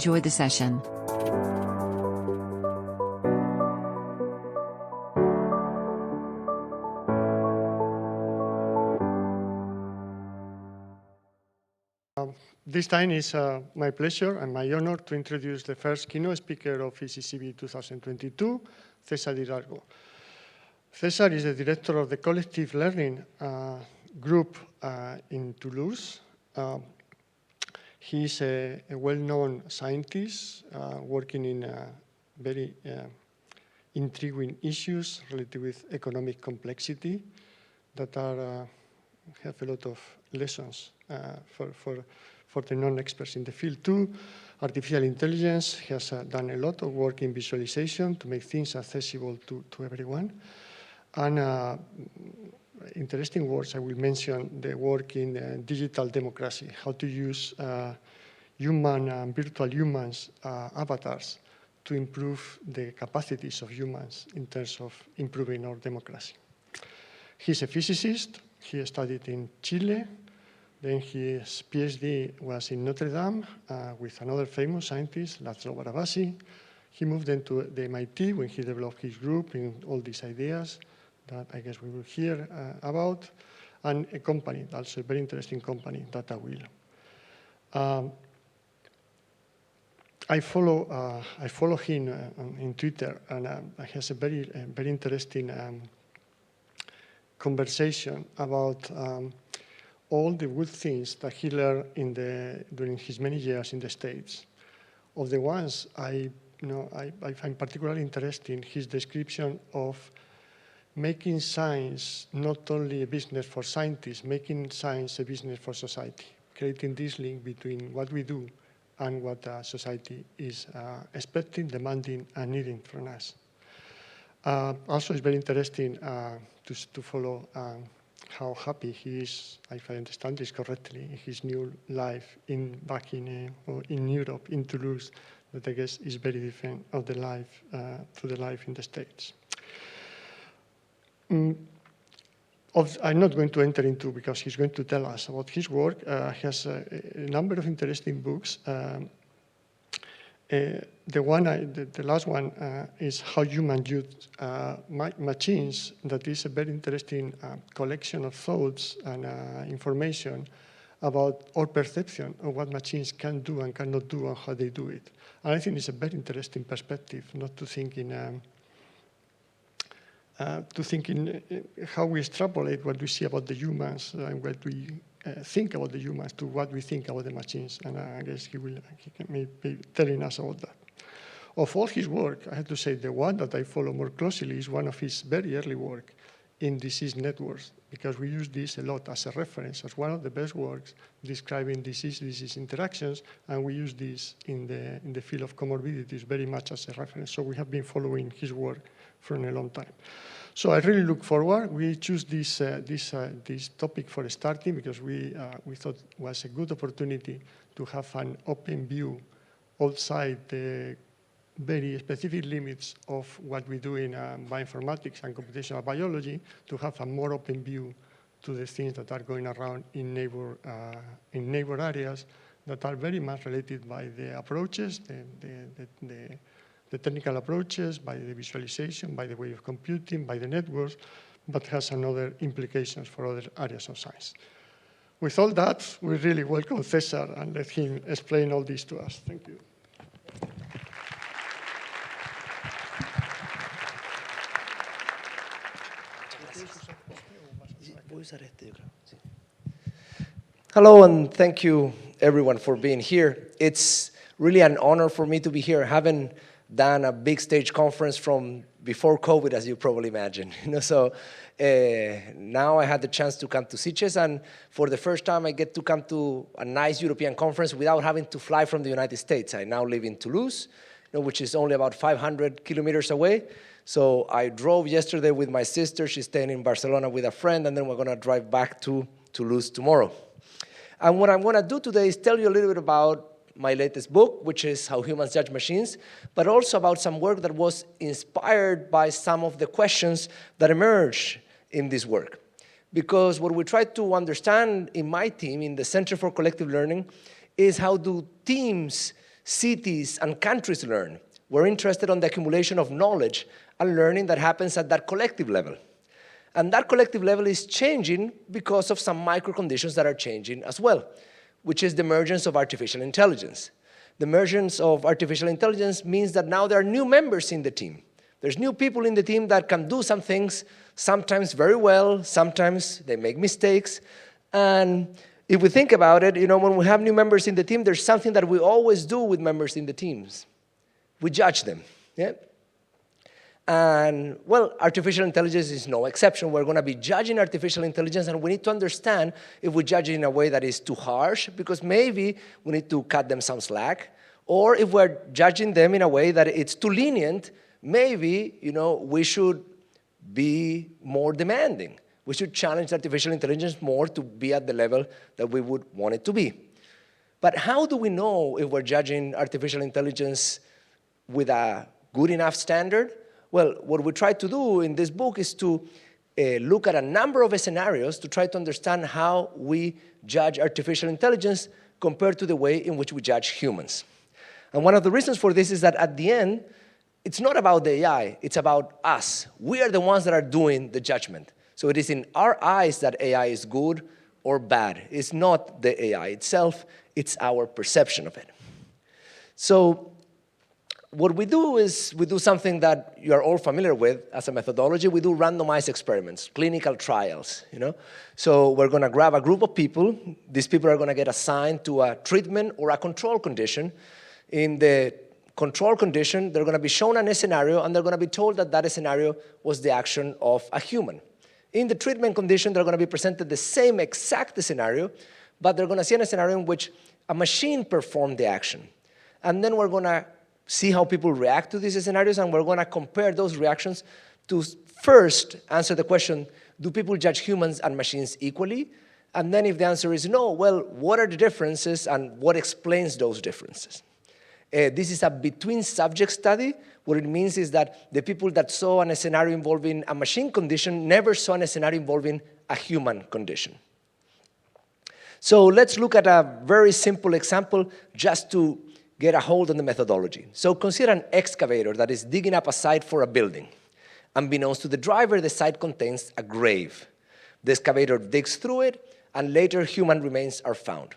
Enjoy the session. This time is my pleasure and my honor to introduce the first keynote speaker of ECCB 2022, César Hidalgo. César is the director of the Collective Learning Group in Toulouse. He is a well-known scientist working in very intriguing issues related with economic complexity that have a lot of lessons for the non-experts in the field too. Artificial intelligence has done a lot of work in visualization to make things accessible to everyone. And interesting words, I will mention the work in digital democracy, how to use human and virtual humans avatars to improve the capacities of humans in terms of improving our democracy. He's a physicist. He studied in Chile. Then his PhD was in Notre Dame with another famous scientist, László Barabási. He moved into the MIT when he developed his group in all these ideas that I guess we will hear about, and a company, also a very interesting company, DataWheel. I follow him in Twitter, and he has a very interesting conversation about all the good things that he learned during his many years in the States. Of the ones I find particularly interesting his description of making science not only a business for scientists, making science a business for society, creating this link between what we do and what society is expecting, demanding, and needing from us. Also, it's very interesting to follow how happy he is, if I understand this correctly, in his new life back in Europe, in Toulouse, that I guess is very different to the life in the States. I'm not going to enter into, because he's going to tell us about his work. He has a number of interesting books. The last one is How Humans Use Machines. That is a very interesting collection of thoughts and information about our perception of what machines can do and cannot do and how they do it. And I think it's a very interesting perspective, not to think in how we extrapolate what we see about the humans and what we think about the humans to what we think about the machines. And I guess he can be telling us about that. Of all his work, I have to say the one that I follow more closely is one of his very early work in disease networks, because we use this a lot as a reference, as one of the best works describing disease interactions, and we use this in the field of comorbidities very much as a reference. So we have been following his work for a long time. So I really look forward. We choose this topic for starting because we thought it was a good opportunity to have an open view outside the very specific limits of what we do in bioinformatics and computational biology, to have a more open view to the things that are going around in neighbor areas that are very much related by the approaches, the technical approaches, by the visualization, by the way of computing, by the networks, but has another implications for other areas of science. With all that, we really welcome César and let him explain all this to us. Thank you. Hello, and thank you, everyone, for being here. It's really an honor for me to be here. I haven't done a big stage conference from before COVID, as you probably imagine. So now I had the chance to come to CICES, and for the first time I get to come to a nice European conference without having to fly from the United States. I now live in Toulouse, which is only about 500 kilometers away. So I drove yesterday with my sister. She's staying in Barcelona with a friend, and then we're going to drive back to Toulouse tomorrow. And what I'm going to do today is tell you a little bit about my latest book, which is How Humans Judge Machines, but also about some work that was inspired by some of the questions that emerged in this work. Because what we try to understand in my team, in the Center for Collective Learning, is how do teams cities and countries learn. We're interested in the accumulation of knowledge and learning that happens at that collective level. And that collective level is changing because of some micro conditions that are changing as well, which is the emergence of artificial intelligence. The emergence of artificial intelligence means that now there are new members in the team. There's new people in the team that can do some things, sometimes very well, sometimes they make mistakes. And if we think about it, when we have new members in the team, there's something that we always do with members in the teams. We judge them. Yeah? And, well, artificial intelligence is no exception. We're going to be judging artificial intelligence, and we need to understand if we judge it in a way that is too harsh, because maybe we need to cut them some slack, or if we're judging them in a way that it's too lenient, maybe, we should be more demanding. We should challenge artificial intelligence more to be at the level that we would want it to be. But how do we know if we're judging artificial intelligence with a good enough standard? Well, what we try to do in this book is to look at a number of scenarios to try to understand how we judge artificial intelligence compared to the way in which we judge humans. And one of the reasons for this is that at the end, it's not about the AI, it's about us. We are the ones that are doing the judgment. So it is in our eyes that AI is good or bad. It's not the AI itself, it's our perception of it. So what we do is we do something that you are all familiar with as a methodology. We do randomized experiments, clinical trials. So we're going to grab a group of people. These people are going to get assigned to a treatment or a control condition. In the control condition, they're going to be shown a scenario, and they're going to be told that that scenario was the action of a human. In the treatment condition, they're going to be presented the same exact scenario, but they're going to see a scenario in which a machine performed the action. And then we're going to see how people react to these scenarios, and we're going to compare those reactions to first answer the question, do people judge humans and machines equally? And then if the answer is no, well, what are the differences and what explains those differences? This is a between-subject study. What it means is that the people that saw a scenario involving a machine condition never saw a scenario involving a human condition. So let's look at a very simple example just to get a hold on the methodology. So consider an excavator that is digging up a site for a building. Unbeknownst to the driver, the site contains a grave. The excavator digs through it, and later human remains are found.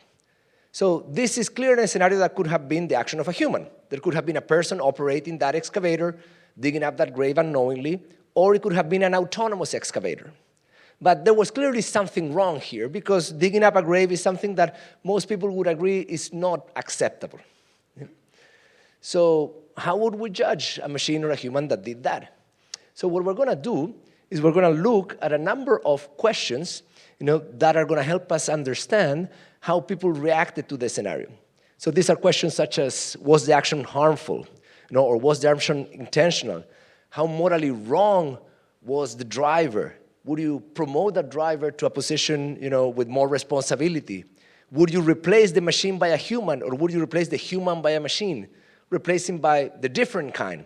So this is clearly a scenario that could have been the action of a human. There could have been a person operating that excavator, digging up that grave unknowingly, or it could have been an autonomous excavator. But there was clearly something wrong here, because digging up a grave is something that most people would agree is not acceptable. So how would we judge a machine or a human that did that? So what we're going to do is we're going to look at a number of questions that are going to help us understand how people reacted to the scenario. So these are questions such as, was the action harmful? Or was the action intentional? How morally wrong was the driver? Would you promote that driver to a position with more responsibility? Would you replace the machine by a human, or would you replace the human by a machine? Replacing by the different kind.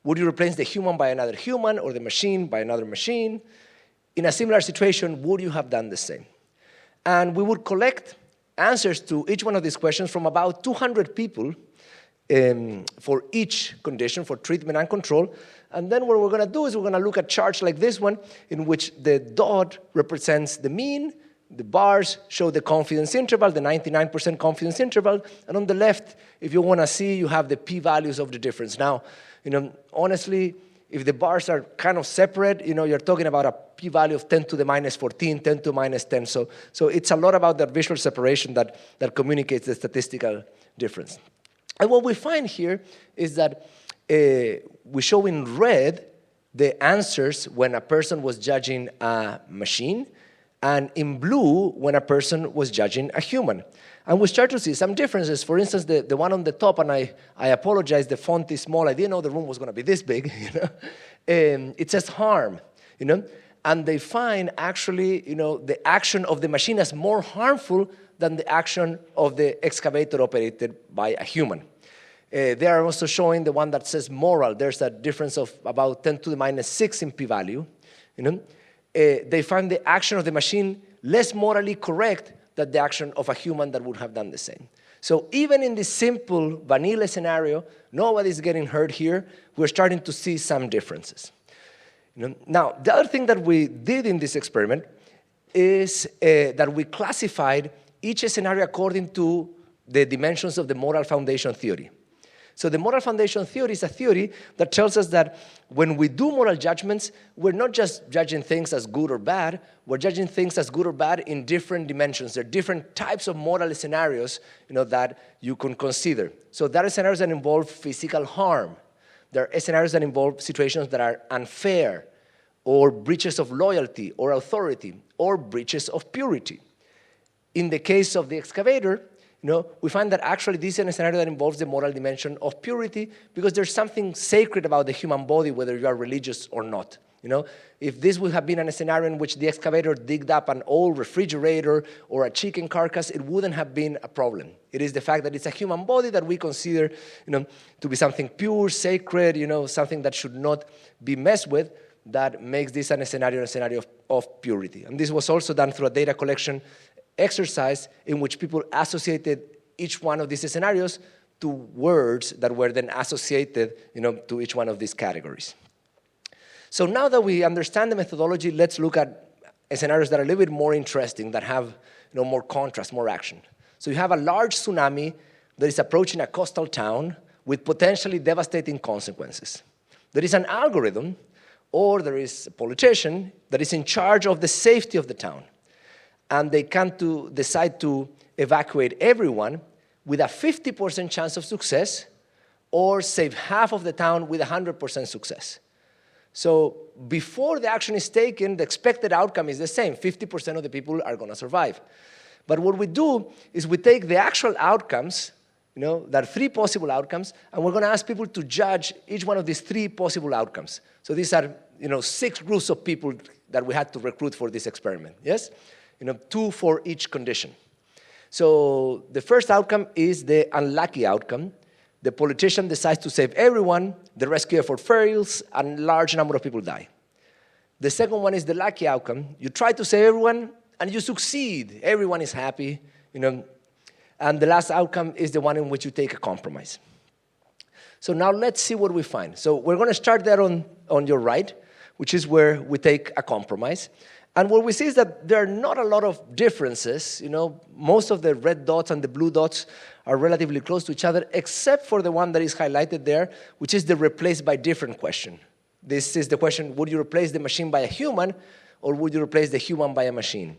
Would you replace the human by another human or the machine by another machine? In a similar situation, would you have done the same? And we would collect answers to each one of these questions from about 200 people for each condition, for treatment and control. And then what we're going to do is we're going to look at charts like this one, in which the dot represents the mean, the bars show the confidence interval, the 99% confidence interval, and on the left, if you want to see, you have the p-values of the difference. Now, honestly, if the bars are kind of separate, you're talking about a p-value of 10 to the minus 14, 10 to the minus 10. So it's a lot about that visual separation that communicates the statistical difference. And what we find here is that we show in red the answers when a person was judging a machine, and in blue when a person was judging a human. And we start to see some differences. For instance, the one on the top, and I apologize, the font is small. I didn't know the room was going to be this big. It says harm, and they find actually, the action of the machine as more harmful than the action of the excavator operated by a human. They are also showing the one that says moral. There's a difference of about 10 to the minus 6 in p-value. They find the action of the machine less morally correct than the action of a human that would have done the same. So even in this simple vanilla scenario, nobody's getting hurt here. We're starting to see some differences. Now, the other thing that we did in this experiment is that we classified each scenario according to the dimensions of the moral foundation theory. So the moral foundation theory is a theory that tells us that when we do moral judgments, we're not just judging things as good or bad, we're judging things as good or bad in different dimensions. There are different types of moral scenarios that you can consider. So there are scenarios that involve physical harm. There are scenarios that involve situations that are unfair, or breaches of loyalty or authority, or breaches of purity. In the case of the excavator, we find that actually this is a scenario that involves the moral dimension of purity because there's something sacred about the human body, whether you are religious or not. If this would have been a scenario in which the excavator digged up an old refrigerator or a chicken carcass, it wouldn't have been a problem. It is the fact that it's a human body that we consider to be something pure, sacred, something that should not be messed with, that makes this a scenario of purity. And this was also done through a data collection exercise in which people associated each one of these scenarios to words that were then associated to each one of these categories. So now that we understand the methodology, let's look at scenarios that are a little bit more interesting, that have more contrast, more action. So you have a large tsunami that is approaching a coastal town with potentially devastating consequences. There is an algorithm, or there is a politician that is in charge of the safety of the town. And they can decide to evacuate everyone with a 50% chance of success, or save half of the town with 100% success. So before the action is taken, the expected outcome is the same. 50% of the people are going to survive. But what we do is we take the actual outcomes, there are 3 possible outcomes, and we're going to ask people to judge each one of these 3 possible outcomes. So these are 6 groups of people that we had to recruit for this experiment, yes? 2 for each condition. So the first outcome is the unlucky outcome. The politician decides to save everyone, the rescue effort fails, and a large number of people die. The second one is the lucky outcome. You try to save everyone, and you succeed. Everyone is happy, And the last outcome is the one in which you take a compromise. So now let's see what we find. So we're going to start there on your right, which is where we take a compromise. And what we see is that there are not a lot of differences. Most of the red dots and the blue dots are relatively close to each other, except for the one that is highlighted there, which is the replace by different question. This is the question, would you replace the machine by a human, or would you replace the human by a machine?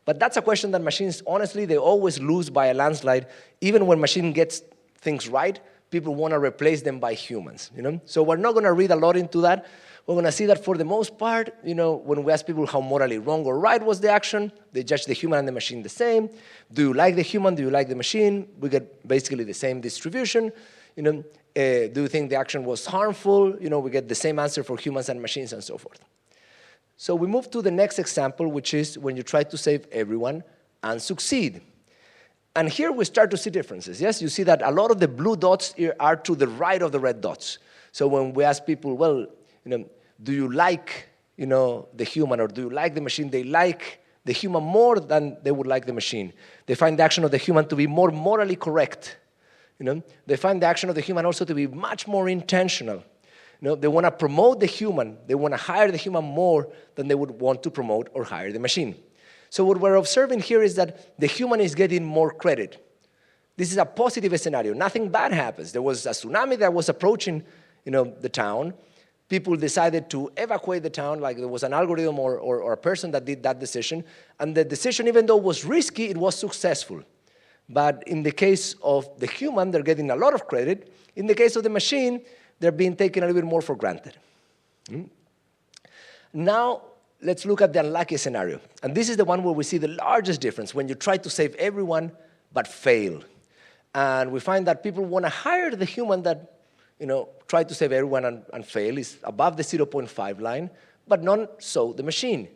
But that's a question that machines, honestly, they always lose by a landslide. Even when machine gets things right, people want to replace them by humans. So we're not going to read a lot into that. We're going to see that for the most part, when we ask people how morally wrong or right was the action, they judge the human and the machine the same. Do you like the human? Do you like the machine? We get basically the same distribution. Do you think the action was harmful? We get the same answer for humans and machines and so forth. So we move to the next example, which is when you try to save everyone and succeed. And here we start to see differences. Yes, you see that a lot of the blue dots here are to the right of the red dots. So when we ask people, well, do you like, the human, or do you like the machine? They like the human more than they would like the machine. They find the action of the human to be more morally correct. They find the action of the human also to be much more intentional. They want to promote the human. They want to hire the human more than they would want to promote or hire the machine. So what we're observing here is that the human is getting more credit. This is a positive scenario. Nothing bad happens. There was a tsunami that was approaching, the town. People decided to evacuate the town, like there was an algorithm or a person that did that decision. And the decision, even though it was risky, it was successful. But in the case of the human, they're getting a lot of credit. In the case of the machine, they're being taken a little bit more for granted. Now, let's look at the unlucky scenario. And this is the one where we see the largest difference, when you try to save everyone but fail. And we find that people want to hire the human that try to save everyone and fail, is above the 0.5 line, but not so the machine.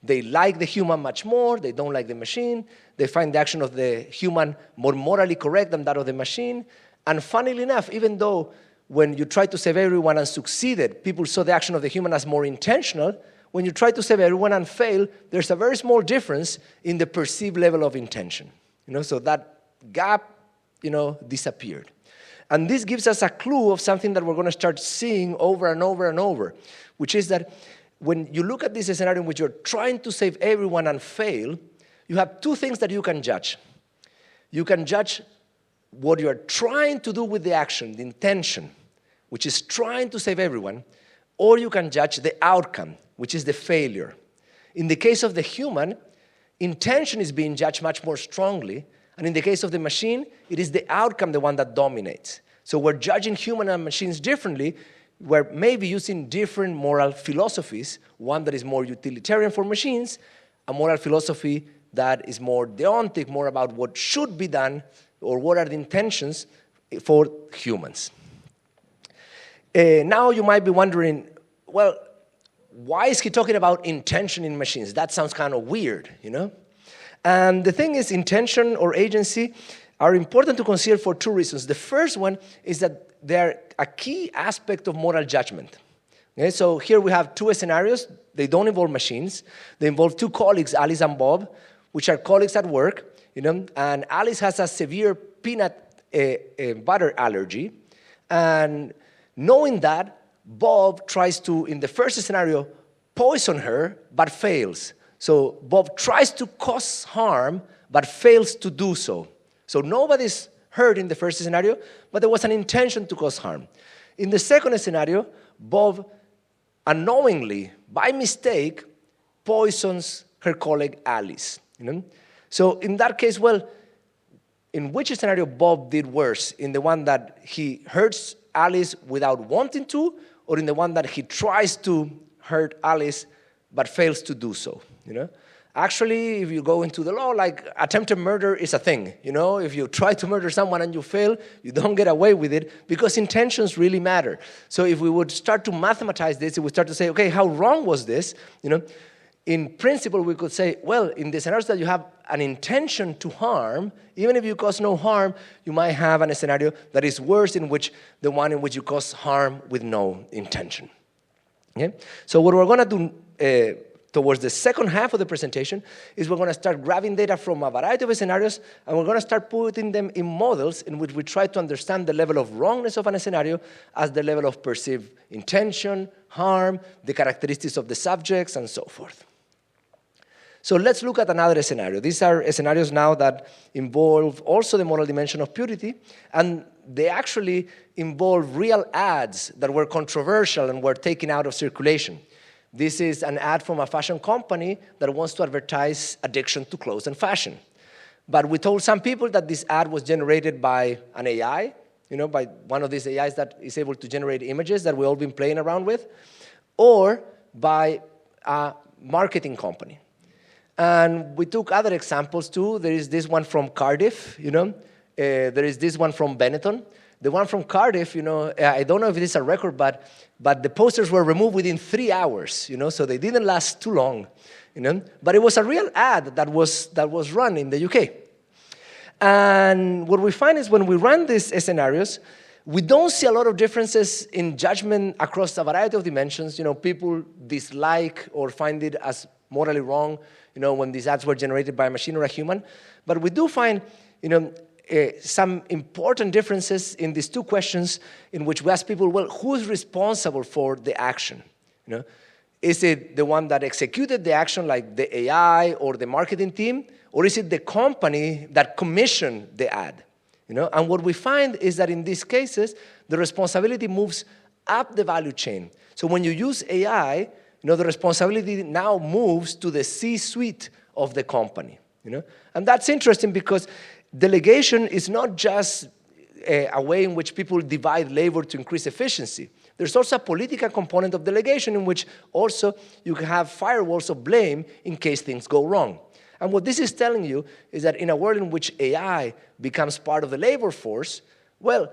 They like the human much more, they don't like the machine, they find the action of the human more morally correct than that of the machine, and funnily enough, even though when you try to save everyone and succeeded, people saw the action of the human as more intentional, when you try to save everyone and fail, there's a very small difference in the perceived level of intention. So that gap disappeared. And this gives us a clue of something that we're going to start seeing over and over and over, which is that when you look at this scenario in which you're trying to save everyone and fail, you have two things that you can judge. You can judge what you're trying to do with the action, the intention, which is trying to save everyone, or you can judge the outcome, which is the failure. In the case of the human, intention is being judged much more strongly, and in the case of the machine, it is the outcome, the one that dominates. So we're judging human and machines differently. We're maybe using different moral philosophies, one that is more utilitarian for machines, a moral philosophy that is more deontic, more about what should be done, or what are the intentions for humans. Now you might be wondering, well, why is he talking about intention in machines? That sounds kind of weird, And the thing is, intention or agency are important to consider for two reasons. The first one is that they're a key aspect of moral judgment. Okay, so here we have two scenarios. They don't involve machines. They involve two colleagues, Alice and Bob, which are colleagues at work. And Alice has a severe peanut butter allergy. And knowing that, Bob tries to, in the first scenario, poison her, but fails. So Bob tries to cause harm, but fails to do so. So nobody's hurt in the first scenario, but there was an intention to cause harm. In the second scenario, Bob unknowingly, by mistake, poisons her colleague Alice. So in that case, well, in which scenario Bob did worse? In the one that he hurts Alice without wanting to, or in the one that he tries to hurt Alice but fails to do so? Actually, if you go into the law, like attempted murder is a thing. If you try to murder someone and you fail, you don't get away with it because intentions really matter. So if we would start to mathematize this, we would start to say, okay, how wrong was this? In principle, we could say, well, in the scenarios that you have an intention to harm, even if you cause no harm, you might have a scenario that is worse in which the one in which you cause harm with no intention. Okay? So what we're going to do towards the second half of the presentation is we're going to start grabbing data from a variety of scenarios, and we're going to start putting them in models in which we try to understand the level of wrongness of a scenario as the level of perceived intention, harm, the characteristics of the subjects, and so forth. So let's look at another scenario. These are scenarios now that involve also the moral dimension of purity, and they actually involve real ads that were controversial and were taken out of circulation. This is an ad from a fashion company that wants to advertise addiction to clothes and fashion. But we told some people that this ad was generated by an AI, by one of these AIs that is able to generate images that we've all been playing around with, or by a marketing company. And we took other examples too. There is this one from Cardiff, there is this one from Benetton. The one from Cardiff, I don't know if it is a record, but the posters were removed within 3 hours, so they didn't last too long, But it was a real ad that was run in the UK. And what we find is when we run these scenarios, we don't see a lot of differences in judgment across a variety of dimensions. People dislike or find it as morally wrong, when these ads were generated by a machine or a human. But we do find, some important differences in these two questions in which we ask people, well, who is responsible for the action? Is it the one that executed the action, like the AI or the marketing team? Or is it the company that commissioned the ad? And what we find is that in these cases, the responsibility moves up the value chain. So when you use AI, the responsibility now moves to the C-suite of the company. And that's interesting because delegation is not just a way in which people divide labor to increase efficiency. There's also a political component of delegation in which also you can have firewalls of blame in case things go wrong. And what this is telling you is that in a world in which AI becomes part of the labor force, well,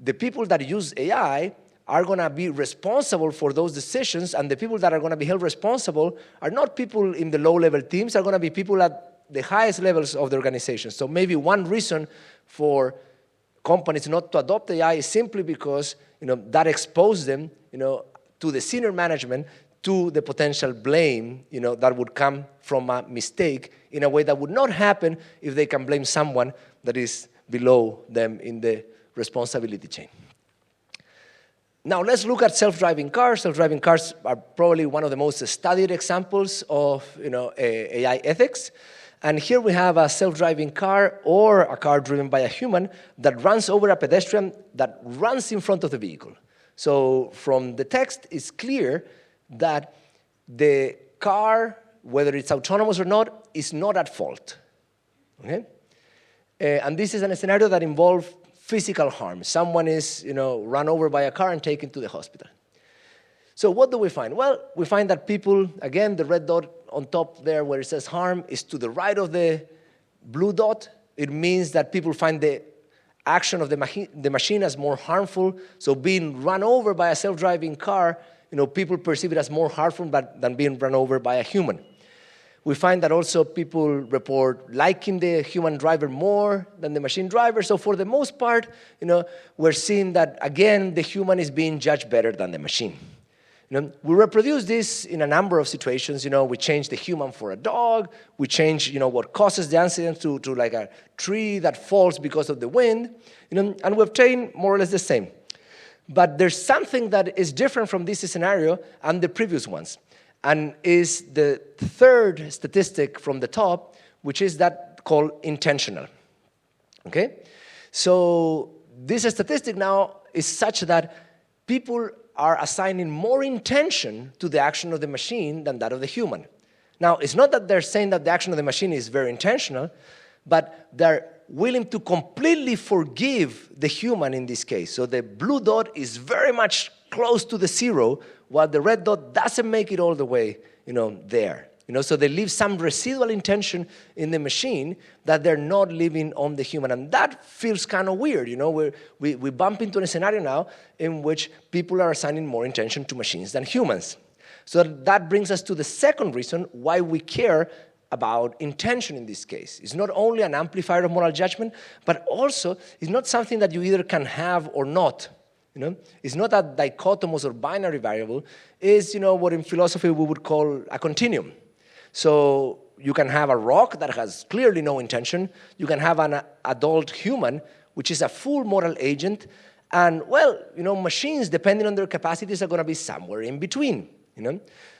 the people that use AI are going to be responsible for those decisions, and the people that are going to be held responsible are not people in the low-level teams, are going to be people at the highest levels of the organization. So maybe one reason for companies not to adopt AI is simply because that exposed them to the senior management, to the potential blame that would come from a mistake in a way that would not happen if they can blame someone that is below them in the responsibility chain. Now let's look at self-driving cars. Self-driving cars are probably one of the most studied examples of AI ethics. And here we have a self-driving car or a car driven by a human that runs over a pedestrian that runs in front of the vehicle. So from the text, it's clear that the car, whether it's autonomous or not, is not at fault. Okay? And this is a scenario that involves physical harm. Someone is run over by a car and taken to the hospital. So what do we find? Well, we find that people, again, the red dot on top there where it says harm is to the right of the blue dot. It means that people find the action of the machine as more harmful. So being run over by a self-driving car, people perceive it as more harmful than being run over by a human. We find that also people report liking the human driver more than the machine driver. So for the most part, we're seeing that, again, the human is being judged better than the machine. We reproduce this in a number of situations. We change the human for a dog. We change, what causes the accident to like a tree that falls because of the wind. And we obtain more or less the same. But there's something that is different from this scenario and the previous ones, and is the third statistic from the top, which is that called intentional. Okay? So this statistic now is such that people are assigning more intention to the action of the machine than that of the human. Now, it's not that they're saying that the action of the machine is very intentional, but they're willing to completely forgive the human in this case. So the blue dot is very much close to the zero, while the red dot doesn't make it all the way, there. So they leave some residual intention in the machine that they're not leaving on the human. And that feels kind of weird, we bump into a scenario now in which people are assigning more intention to machines than humans. So that brings us to the second reason why we care about intention in this case. It's not only an amplifier of moral judgment, but also it's not something that you either can have or not. It's not a dichotomous or binary variable. It's, what in philosophy we would call a continuum. So you can have a rock that has clearly no intention. You can have an adult human, which is a full moral agent. And, well, machines, depending on their capacities, are going to be somewhere in between.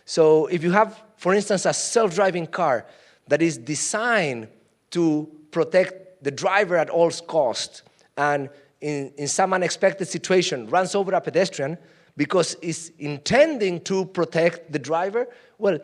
So if you have, for instance, a self-driving car that is designed to protect the driver at all costs, and in some unexpected situation runs over a pedestrian because it's intending to protect the driver, well,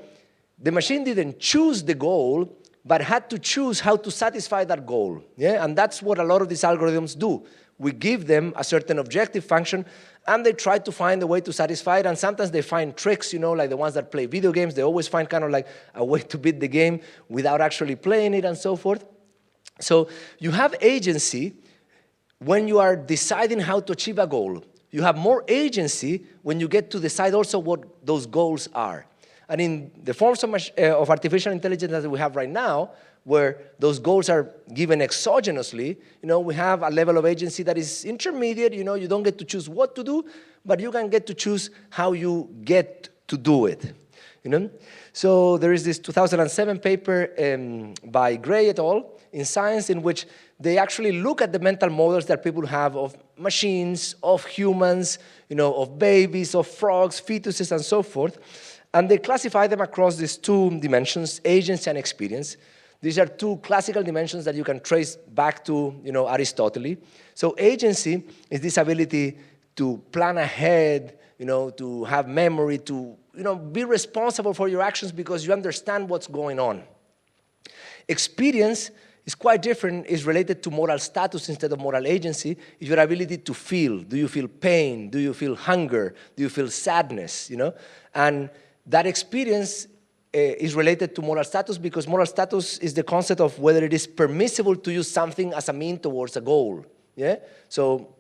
the machine didn't choose the goal, but had to choose how to satisfy that goal. Yeah? And that's what a lot of these algorithms do. We give them a certain objective function, and they try to find a way to satisfy it. And sometimes they find tricks, like the ones that play video games. They always find kind of like a way to beat the game without actually playing it and so forth. So you have agency when you are deciding how to achieve a goal. You have more agency when you get to decide also what those goals are. And in the forms of artificial intelligence that we have right now, where those goals are given exogenously, we have a level of agency that is intermediate. You don't get to choose what to do, but you can get to choose how you get to do it. So there is this 2007 paper by Gray et al. In Science, in which they actually look at the mental models that people have of machines, of humans, of babies, of frogs, fetuses, and so forth. And they classify them across these two dimensions, agency and experience. These are two classical dimensions that you can trace back to, Aristotle. So agency is this ability to plan ahead, to have memory, to, be responsible for your actions because you understand what's going on. Experience is quite different, is related to moral status instead of moral agency. Is your ability to feel. Do you feel pain? Do you feel hunger? Do you feel sadness? And that experience is related to moral status because moral status is the concept of whether it is permissible to use something as a means towards a goal. Yeah? So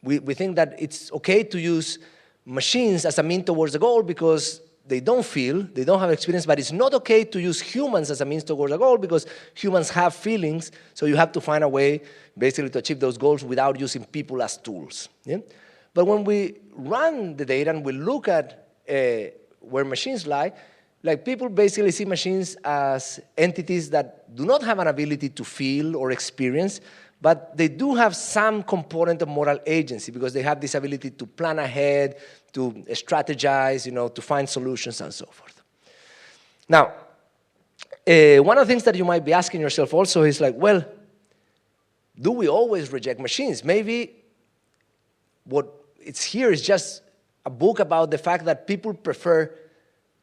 we think that it's okay to use machines as a means towards a goal because they don't feel, they don't have experience, but it's not okay to use humans as a means towards a goal because humans have feelings, so you have to find a way basically to achieve those goals without using people as tools. Yeah? But when we run the data and we look at where machines lie, like people basically see machines as entities that do not have an ability to feel or experience, but they do have some component of moral agency because they have this ability to plan ahead, to strategize, to find solutions and so forth. Now, one of the things that you might be asking yourself also is like, well, do we always reject machines? Maybe what it's here is just a book about the fact that people prefer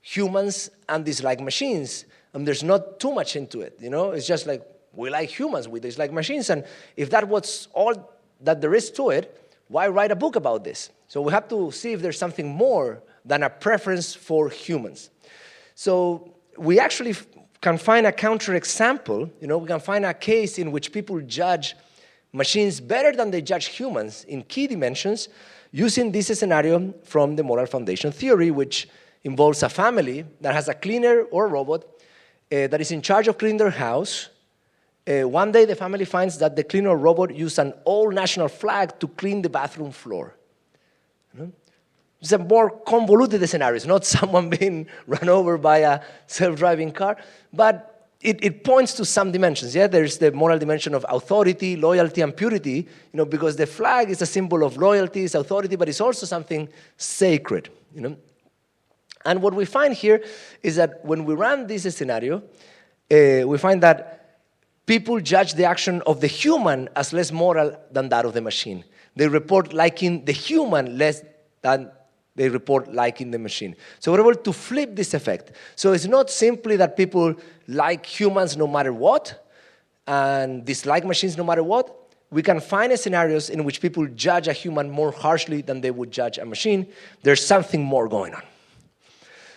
humans and dislike machines. And there's not too much into it, It's just like, we like humans, we dislike machines. And if that was all that there is to it, why write a book about this? So we have to see if there's something more than a preference for humans. So we actually can find a counterexample. We can find a case in which people judge machines better than they judge humans in key dimensions using this scenario from the moral foundation theory, which involves a family that has a cleaner or a robot that is in charge of cleaning their house. One day, the family finds that the cleaner or robot used an old national flag to clean the bathroom floor. It's a more convoluted scenario. It's not someone being run over by a self-driving car, but it points to some dimensions. Yeah, there's the moral dimension of authority, loyalty, and purity. Because the flag is a symbol of loyalty, it's authority, but it's also something sacred. And what we find here is that when we run this scenario, we find that people judge the action of the human as less moral than that of the machine. They report liking the human less than they report liking the machine. So we're able to flip this effect. So it's not simply that people like humans no matter what and dislike machines no matter what. We can find scenarios in which people judge a human more harshly than they would judge a machine. There's something more going on.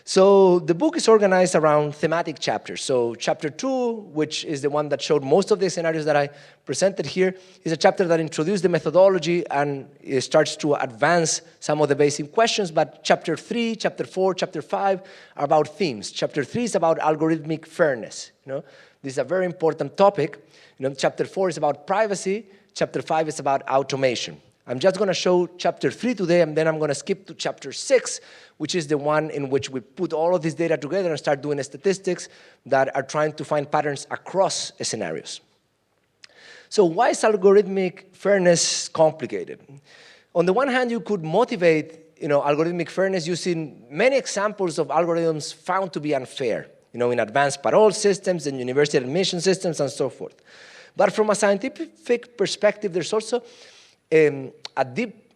So the book is organized around thematic chapters. So chapter 2, which is the one that showed most of the scenarios that I presented here, is a chapter that introduced the methodology and it starts to advance some of the basic questions. But chapter 3, chapter 4, chapter 5 are about themes. Chapter 3 is about algorithmic fairness. This is a very important topic. Chapter 4 is about privacy. Chapter 5 is about automation. I'm just going to show chapter 3 today, and then I'm going to skip to chapter 6, which is the one in which we put all of this data together and start doing statistics that are trying to find patterns across scenarios. So why is algorithmic fairness complicated? On the one hand, you could motivate algorithmic fairness using many examples of algorithms found to be unfair, in advanced parole systems and university admission systems and so forth. But from a scientific perspective, there's also a deep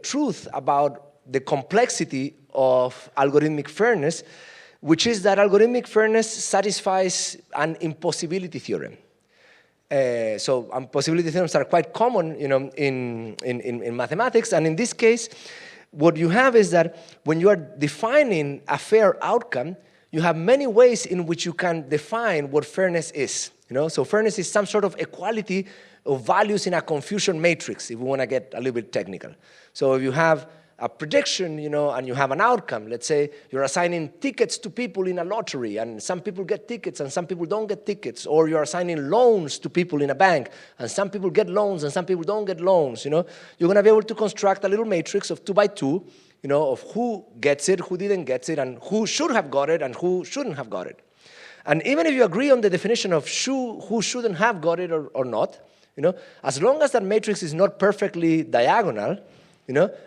truth about the complexity of algorithmic fairness, which is that algorithmic fairness satisfies an impossibility theorem. So impossibility theorems are quite common in mathematics, and in this case, what you have is that when you are defining a fair outcome, you have many ways in which you can define what fairness is. So fairness is some sort of equality of values in a confusion matrix, if we want to get a little bit technical. So if you have a prediction, and you have an outcome, let's say you're assigning tickets to people in a lottery, and some people get tickets and some people don't get tickets, or you're assigning loans to people in a bank, and some people get loans and some people don't get loans, you're going to be able to construct a little matrix of 2 by 2, of who gets it, who didn't get it, and who should have got it and who shouldn't have got it. And even if you agree on the definition of who shouldn't have got it or not, as long as that matrix is not perfectly diagonal,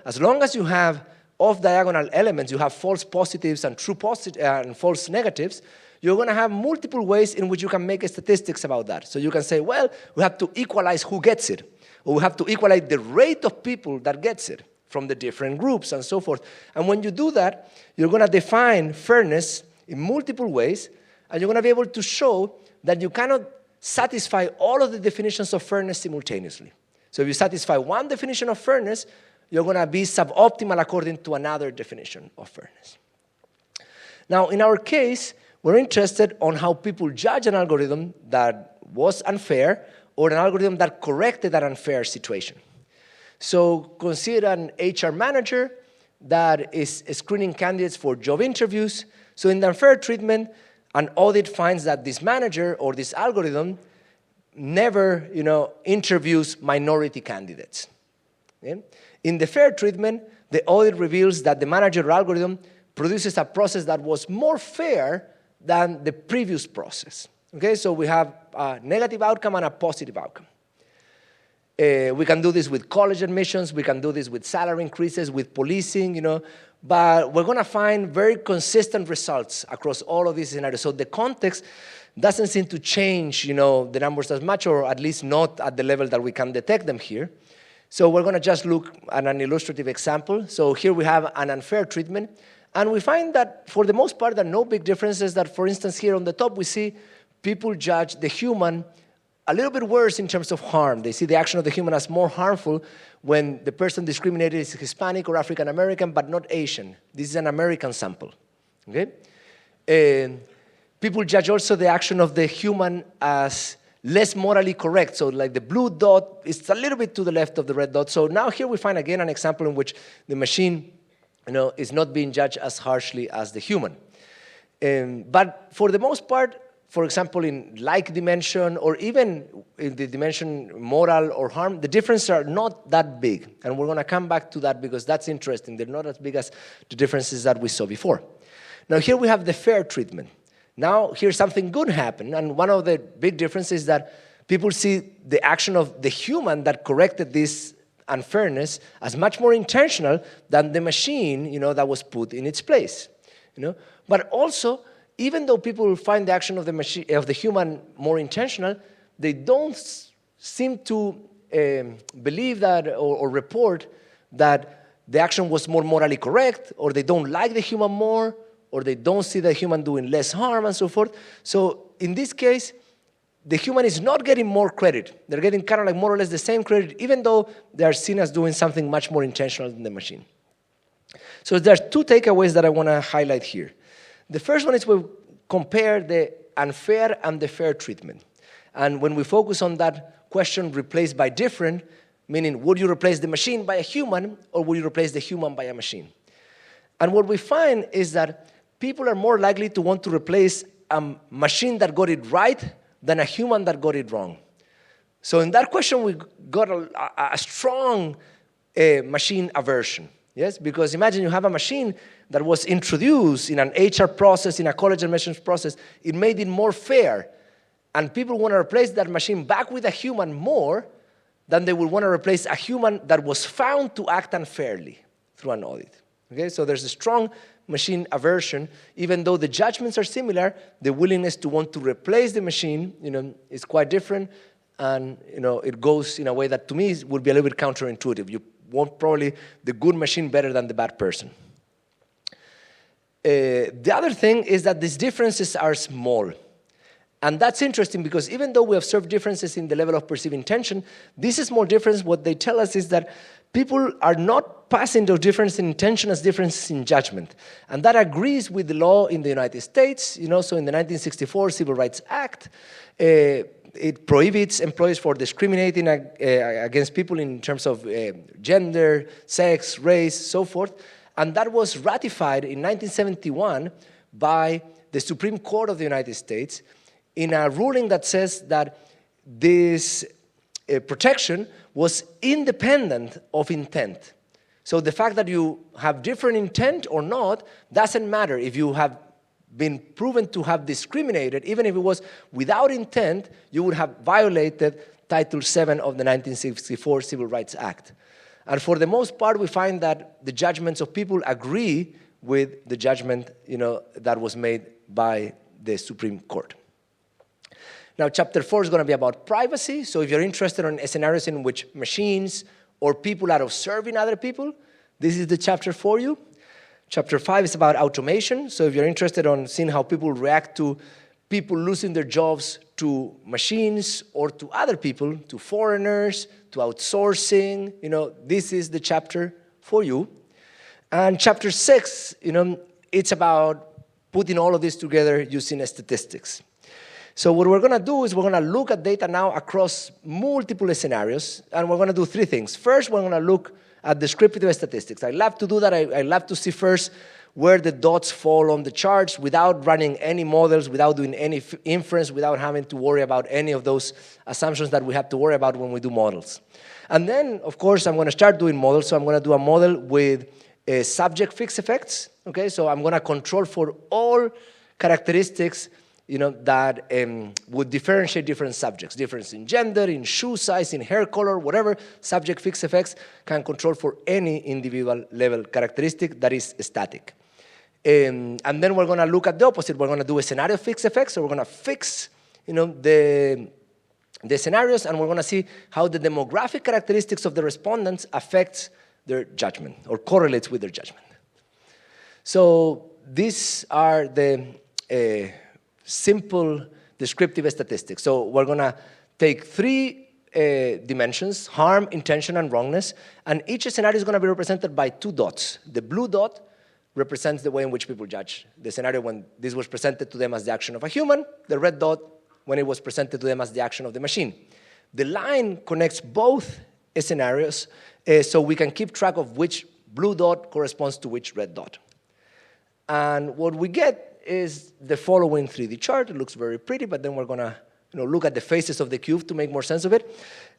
as long as you have off-diagonal elements, you have false positives and true and false negatives, you're going to have multiple ways in which you can make statistics about that. So you can say, well, we have to equalize who gets it, or we have to equalize the rate of people that gets it from the different groups and so forth. And when you do that, you're going to define fairness in multiple ways, and you're going to be able to show that you cannot satisfy all of the definitions of fairness simultaneously. So if you satisfy one definition of fairness, you're going to be suboptimal according to another definition of fairness. Now, in our case, we're interested on how people judge an algorithm that was unfair or an algorithm that corrected an unfair situation. So consider an HR manager that is screening candidates for job interviews. So in the unfair treatment, an audit finds that this manager or this algorithm never, interviews minority candidates. Okay? In the fair treatment, the audit reveals that the manager algorithm produces a process that was more fair than the previous process. Okay, so we have a negative outcome and a positive outcome. We can do this with college admissions. We can do this with salary increases, with policing, But we're going to find very consistent results across all of these scenarios. So the context doesn't seem to change, the numbers as much, or at least not at the level that we can detect them here. So we're going to just look at an illustrative example. So here we have an unfair treatment. And we find that, for the most part, there are no big differences. That, for instance, here on the top, we see people judge the human a little bit worse in terms of harm. They see the action of the human as more harmful when the person discriminated is Hispanic or African American, but not Asian. This is an American sample. Okay? People judge also the action of the human as less morally correct. So like the blue dot is a little bit to the left of the red dot. So now here we find again an example in which the machine is not being judged as harshly as the human. But for the most part, for example, in like dimension or even in the dimension moral or harm, the differences are not that big. And we're going to come back to that because that's interesting. They're not as big as the differences that we saw before. Now here we have the fair treatment. Now here's something good happen. And one of the big differences is that people see the action of the human that corrected this unfairness as much more intentional than the machine, that was put in its place. But also, even though people find the action of the machine, of the human more intentional, they don't seem to believe that or report that the action was more morally correct, or they don't like the human more, or they don't see the human doing less harm, and so forth. So in this case, the human is not getting more credit. They're getting kind of like more or less the same credit, even though they are seen as doing something much more intentional than the machine. So there's two takeaways that I want to highlight here. The first one is we compare the unfair and the fair treatment. And when we focus on that question, replaced by different, meaning would you replace the machine by a human or would you replace the human by a machine? And what we find is that people are more likely to want to replace a machine that got it right than a human that got it wrong. So in that question, we got a strong machine aversion. Yes, because imagine you have a machine that was introduced in an HR process, in a college admissions process. It made it more fair. And people want to replace that machine back with a human more than they would want to replace a human that was found to act unfairly through an audit. Okay, so there's a strong machine aversion. Even though the judgments are similar, the willingness to want to replace the machine, is quite different. And, it goes in a way that to me would be a little bit counterintuitive. You want probably the good machine better than the bad person. The other thing is that these differences are small. And that's interesting because even though we observe differences in the level of perceived intention, this small difference, what they tell us is that people are not passing those differences in intention as differences in judgment. And that agrees with the law in the United States. So in the 1964 Civil Rights Act, it prohibits employers from discriminating against people in terms of gender, sex, race, so forth. And that was ratified in 1971 by the Supreme Court of the United States in a ruling that says that this protection was independent of intent. So the fact that you have different intent or not doesn't matter. If you have been proven to have discriminated, even if it was without intent, you would have violated Title VII of the 1964 Civil Rights Act. And for the most part, we find that the judgments of people agree with the judgment, that was made by the Supreme Court. Now, Chapter 4 is going to be about privacy. So if you're interested in scenarios in which machines or people are observing other people, this is the chapter for you. Chapter 5 is about automation. So if you're interested in seeing how people react to people losing their jobs to machines or to other people, to foreigners, to outsourcing, this is the chapter for you. And Chapter 6, it's about putting all of this together using statistics. So what we're going to do is we're going to look at data now across multiple scenarios, and we're going to do three things. First, we're going to look at descriptive statistics. I love to do that. I love to see first where the dots fall on the charts without running any models, without doing any inference, without having to worry about any of those assumptions that we have to worry about when we do models. And then, of course, I'm going to start doing models. So I'm going to do a model with subject fixed effects. Okay, so I'm going to control for all characteristics that would differentiate different subjects. Difference in gender, in shoe size, in hair color, whatever subject fixed effects can control for any individual level characteristic that is static. And then we're going to look at the opposite. We're going to do a scenario fixed effects, so we're going to fix the scenarios, and we're going to see how the demographic characteristics of the respondents affects their judgment or correlates with their judgment. So these are the simple descriptive statistics. So we're going to take three dimensions: harm, intention, and wrongness, and each scenario is going to be represented by two dots. The blue dot represents the way in which people judge the scenario when this was presented to them as the action of a human, the red dot when it was presented to them as the action of the machine. The line connects both scenarios so we can keep track of which blue dot corresponds to which red dot. And what we get is the following 3D chart. It looks very pretty, but then we're going to look at the faces of the cube to make more sense of it.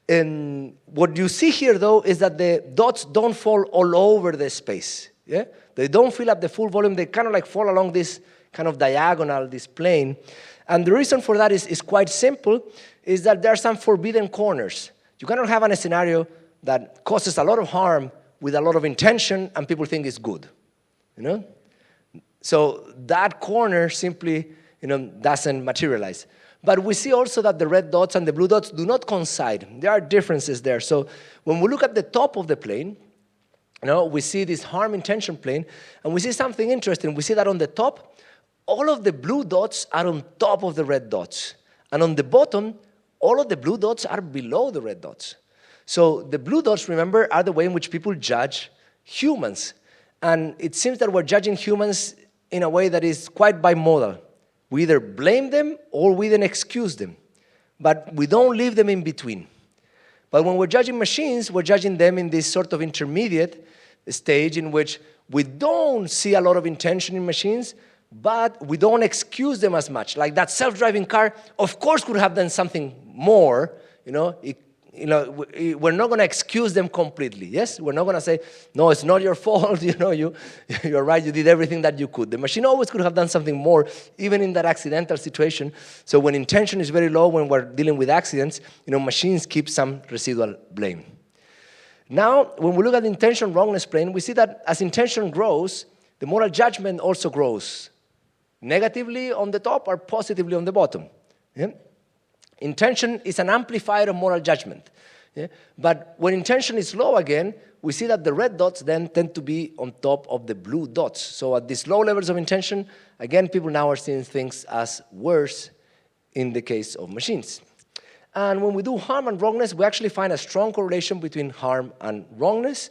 And what you see here, though, is that the dots don't fall all over the space. Yeah? They don't fill up the full volume. They kind of like fall along this kind of diagonal, this plane. And the reason for that is quite simple, is that there are some forbidden corners. You cannot have a scenario that causes a lot of harm with a lot of intention and people think it's good. So that corner simply doesn't materialize. But we see also that the red dots and the blue dots do not coincide. There are differences there. So when we look at the top of the plane, we see this harm intention plane, and we see something interesting. We see that on the top, all of the blue dots are on top of the red dots. And on the bottom, all of the blue dots are below the red dots. So the blue dots, remember, are the way in which people judge humans. And it seems that we're judging humans in a way that is quite bimodal. We either blame them or we then excuse them. But we don't leave them in between. But when we're judging machines, we're judging them in this sort of intermediate stage in which we don't see a lot of intention in machines, but we don't excuse them as much. Like that self-driving car, of course, could have done something more. We're not going to excuse them completely. Yes, we're not going to say, no, it's not your fault. You're right. You did everything that you could. The machine always could have done something more, even in that accidental situation. So when intention is very low, when we're dealing with accidents, machines keep some residual blame. Now, when we look at the intention wrongness plane, we see that as intention grows, the moral judgment also grows, negatively on the top or positively on the bottom. Yeah? Intention is an amplifier of moral judgment. Yeah? But when intention is low again, we see that the red dots then tend to be on top of the blue dots. So at these low levels of intention, again, people now are seeing things as worse in the case of machines. And when we do harm and wrongness, we actually find a strong correlation between harm and wrongness.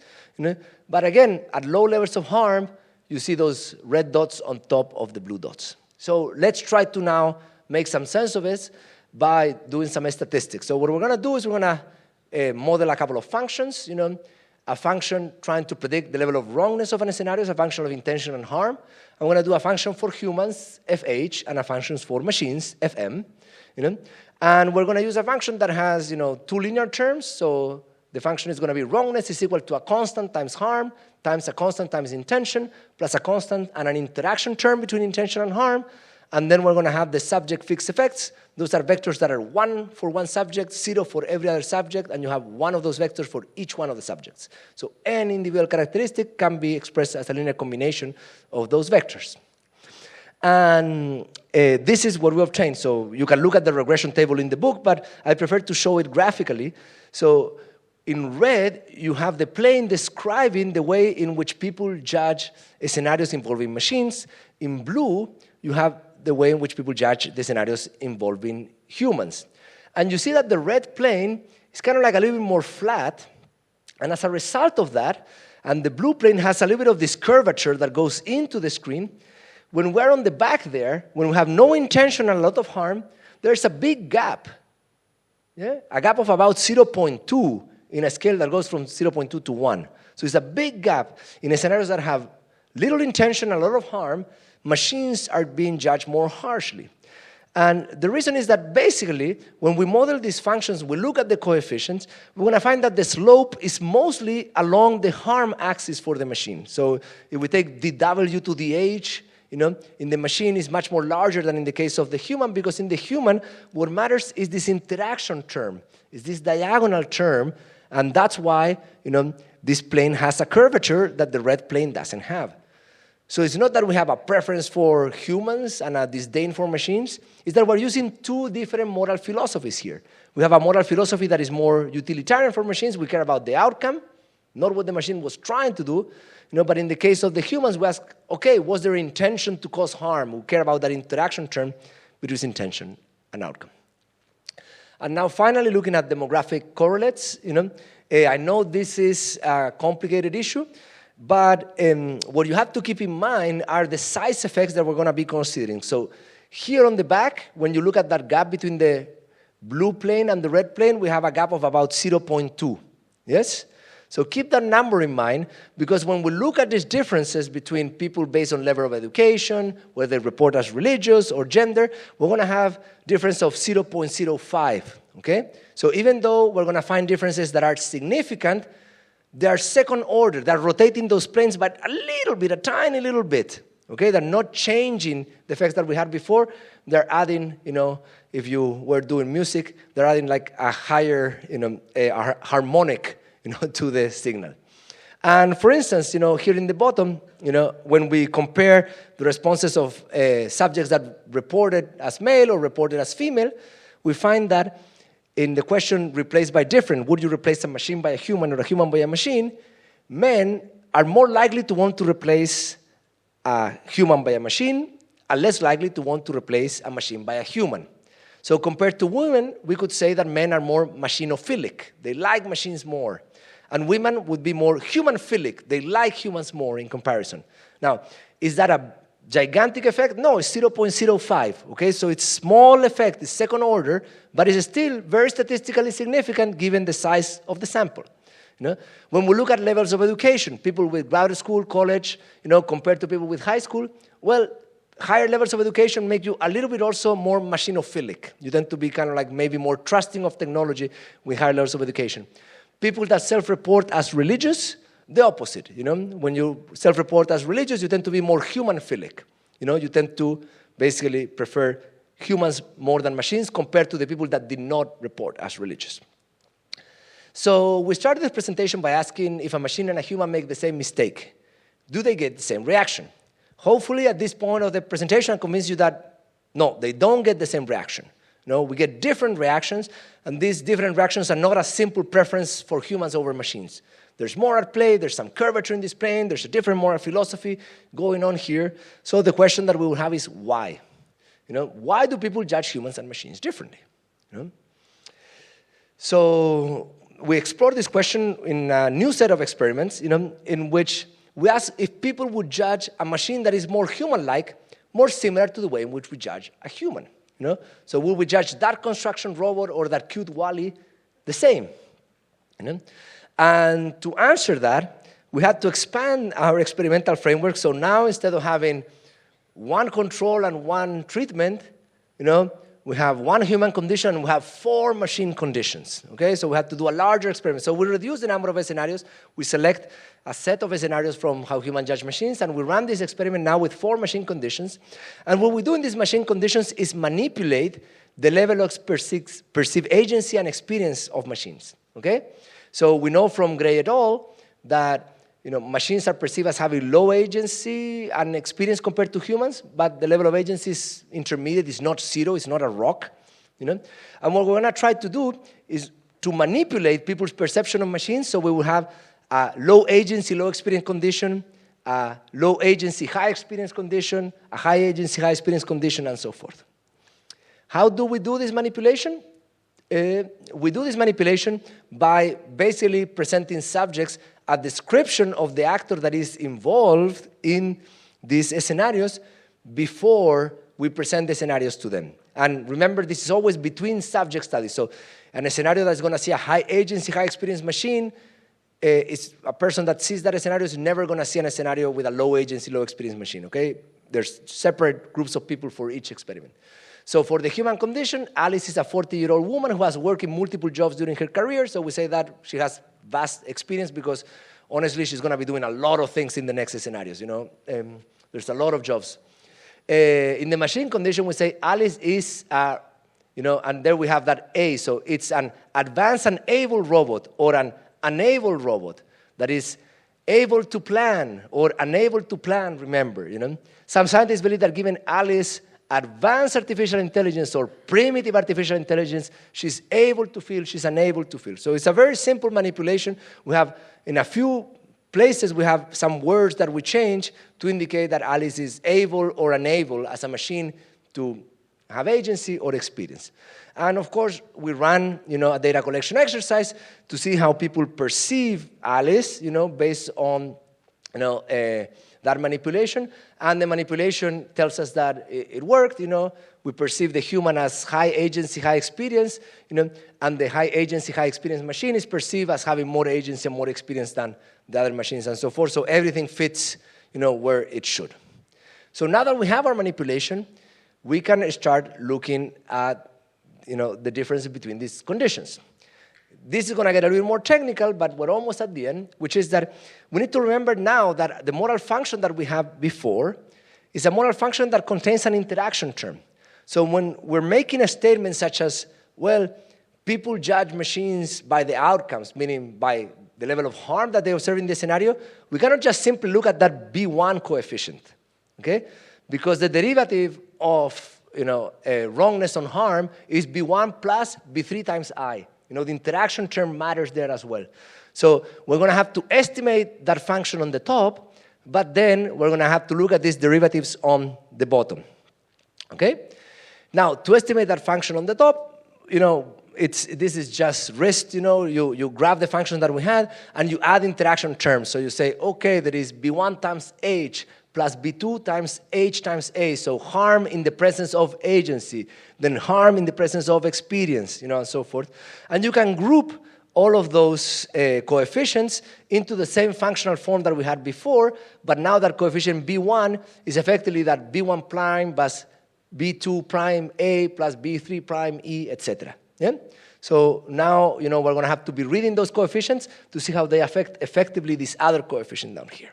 But again, at low levels of harm, you see those red dots on top of the blue dots. So let's try to now make some sense of it by doing some statistics. So what we're going to do is we're going to model a couple of functions. A function trying to predict the level of wrongness of a scenario is a function of intention and harm. I'm going to do a function for humans, fh, and a function for machines, fm. And we're going to use a function that has, two linear terms. So the function is going to be wrongness is equal to a constant times harm times a constant times intention plus a constant and an interaction term between intention and harm. And then we're going to have the subject fixed effects. Those are vectors that are 1 for one subject, 0 for every other subject, and you have one of those vectors for each one of the subjects. So any individual characteristic can be expressed as a linear combination of those vectors. And this is what we obtained. So you can look at the regression table in the book, but I prefer to show it graphically. So in red, you have the plane describing the way in which people judge scenarios involving machines. In blue, you have the way in which people judge the scenarios involving humans. And you see that the red plane is kind of like a little bit more flat. And as a result of that, and the blue plane has a little bit of this curvature that goes into the screen, when we're on the back there, when we have no intention and a lot of harm, there's a big gap. Yeah? A gap of about 0.2 in a scale that goes from 0.2 to 1. So it's a big gap. In scenarios that have little intention and a lot of harm, machines are being judged more harshly. And the reason is that basically, when we model these functions, we look at the coefficients, we're going to find that the slope is mostly along the harm axis for the machine. So if we take dw to dh in the machine is much more larger than in the case of the human, because in the human, what matters is this interaction term, is this diagonal term, and that's why, this plane has a curvature that the red plane doesn't have. So it's not that we have a preference for humans and a disdain for machines. It's that we're using two different moral philosophies here. We have a moral philosophy that is more utilitarian for machines. We care about the outcome, not what the machine was trying to do. But in the case of the humans, we ask, okay, was their intention to cause harm? We care about that interaction term between intention and outcome. And now finally, looking at demographic correlates, I know this is a complicated issue, but what you have to keep in mind are the size effects that we're going to be considering. So here on the back, when you look at that gap between the blue plane and the red plane, we have a gap of about 0.2, yes? So keep that number in mind, because when we look at these differences between people based on level of education, whether they report as religious or gender, we're going to have difference of 0.05, okay? So even though we're going to find differences that are significant, they are second order. They're rotating those planes by a little bit, a tiny little bit. Okay, they're not changing the effects that we had before. They're adding, if you were doing music, they're adding like a higher, a harmonic, to the signal. And for instance, here in the bottom, when we compare the responses of subjects that reported as male or reported as female, we find that in the question replaced by different, would you replace a machine by a human or a human by a machine, men are more likely to want to replace a human by a machine and less likely to want to replace a machine by a human. So compared to women, we could say that men are more machinophilic. They like machines more. And women would be more human-philic. They like humans more in comparison. Now, is that a gigantic effect? No, it's 0.05, okay? So it's small effect, it's second order, but it's still very statistically significant given the size of the sample. When we look at levels of education, people with graduate school, college, compared to people with high school, well, higher levels of education make you a little bit also more machinophilic. You tend to be kind of like maybe more trusting of technology with higher levels of education. People that self-report as religious, the opposite, When you self-report as religious, you tend to be more human-philic. You tend to basically prefer humans more than machines compared to the people that did not report as religious. So we started this presentation by asking if a machine and a human make the same mistake. Do they get the same reaction? Hopefully, at this point of the presentation, I convince you that, no, they don't get the same reaction. We get different reactions, and these different reactions are not a simple preference for humans over machines. There's more at play, there's some curvature in this plane, there's a different moral philosophy going on here. So the question that we will have is why? Why do people judge humans and machines differently? So we explored this question in a new set of experiments, in which we asked if people would judge a machine that is more human-like, more similar to the way in which we judge a human. So will we judge that construction robot or that cute Wall-E the same? And to answer that, we had to expand our experimental framework. So now instead of having one control and one treatment, we have one human condition and we have 4 machine conditions. Okay, so we had to do a larger experiment. So we reduce the number of scenarios. We select a set of scenarios from how humans judge machines, and we run this experiment now with 4 machine conditions. And what we do in these machine conditions is manipulate the level of perceived agency and experience of machines. Okay, so we know from Gray et al. That machines are perceived as having low agency and experience compared to humans, but the level of agency is intermediate, it's not zero, it's not a rock. And what we're going to try to do is to manipulate people's perception of machines, so we will have a low agency, low experience condition, a low agency, high experience condition, a high agency, high experience condition, and so forth. How do we do this manipulation? We do this manipulation by basically presenting subjects a description of the actor that is involved in these scenarios before we present the scenarios to them. And remember, this is always between subject studies. So in a scenario that's going to see a high agency, high experience machine, is a person that sees that scenario is never going to see a scenario with a low agency, low experience machine, okay? There's separate groups of people for each experiment. So for the human condition, Alice is a 40-year-old woman who has worked in multiple jobs during her career, so we say that she has vast experience because, honestly, she's going to be doing a lot of things in the next scenarios, There's a lot of jobs. in the machine condition, we say Alice is, and there we have that A. So it's an advanced and able robot or an unable robot that is able to plan or unable to plan, remember. Some scientists believe that given Alice advanced artificial intelligence or primitive artificial intelligence, she's able to feel, she's unable to feel. So it's a very simple manipulation. We have, in a few places, we have some words that we change to indicate that Alice is able or unable as a machine to have agency or experience. And of course, we run, a data collection exercise to see how people perceive Alice, based on, that manipulation. And the manipulation tells us that it worked, We perceive the human as high agency, high experience, and the high agency, high experience machine is perceived as having more agency and more experience than the other machines and so forth. So everything fits, where it should. So now that we have our manipulation, we can start looking at, the difference between these conditions. This is going to get a little more technical, but we're almost at the end, which is that we need to remember now that the modal function that we have before is a modal function that contains an interaction term. So when we're making a statement such as, well, people judge machines by the outcomes, meaning by the level of harm that they observe in the scenario, we cannot just simply look at that B1 coefficient, okay? Because the derivative of wrongness on harm is B1 plus B3 times I. The interaction term matters there as well. So we're going to have to estimate that function on the top, but then we're going to have to look at these derivatives on the bottom. Okay? Now, to estimate that function on the top, this is just RIST, you grab the function that we had, and you add interaction terms. So you say, okay, there is B1 times H plus B2 times H times A, so harm in the presence of agency, then harm in the presence of experience, and so forth. And you can group all of those coefficients into the same functional form that we had before, but now that coefficient B1 is effectively that B1 prime plus B2 prime A plus B3 prime E, etc. Yeah? So now, we're going to have to be reading those coefficients to see how they affect effectively this other coefficient down here.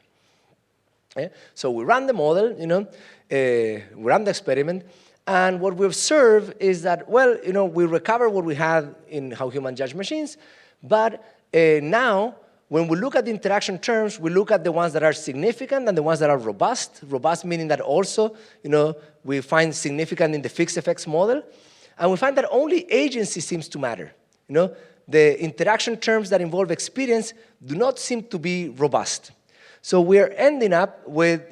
Yeah? So we run the model, we run the experiment, and what we observe is that, well, we recover what we had in how humans judge machines, but now, when we look at the interaction terms, we look at the ones that are significant and the ones that are robust. Robust meaning that also, we find significant in the fixed effects model, and we find that only agency seems to matter. The interaction terms that involve experience do not seem to be robust. So we're ending up with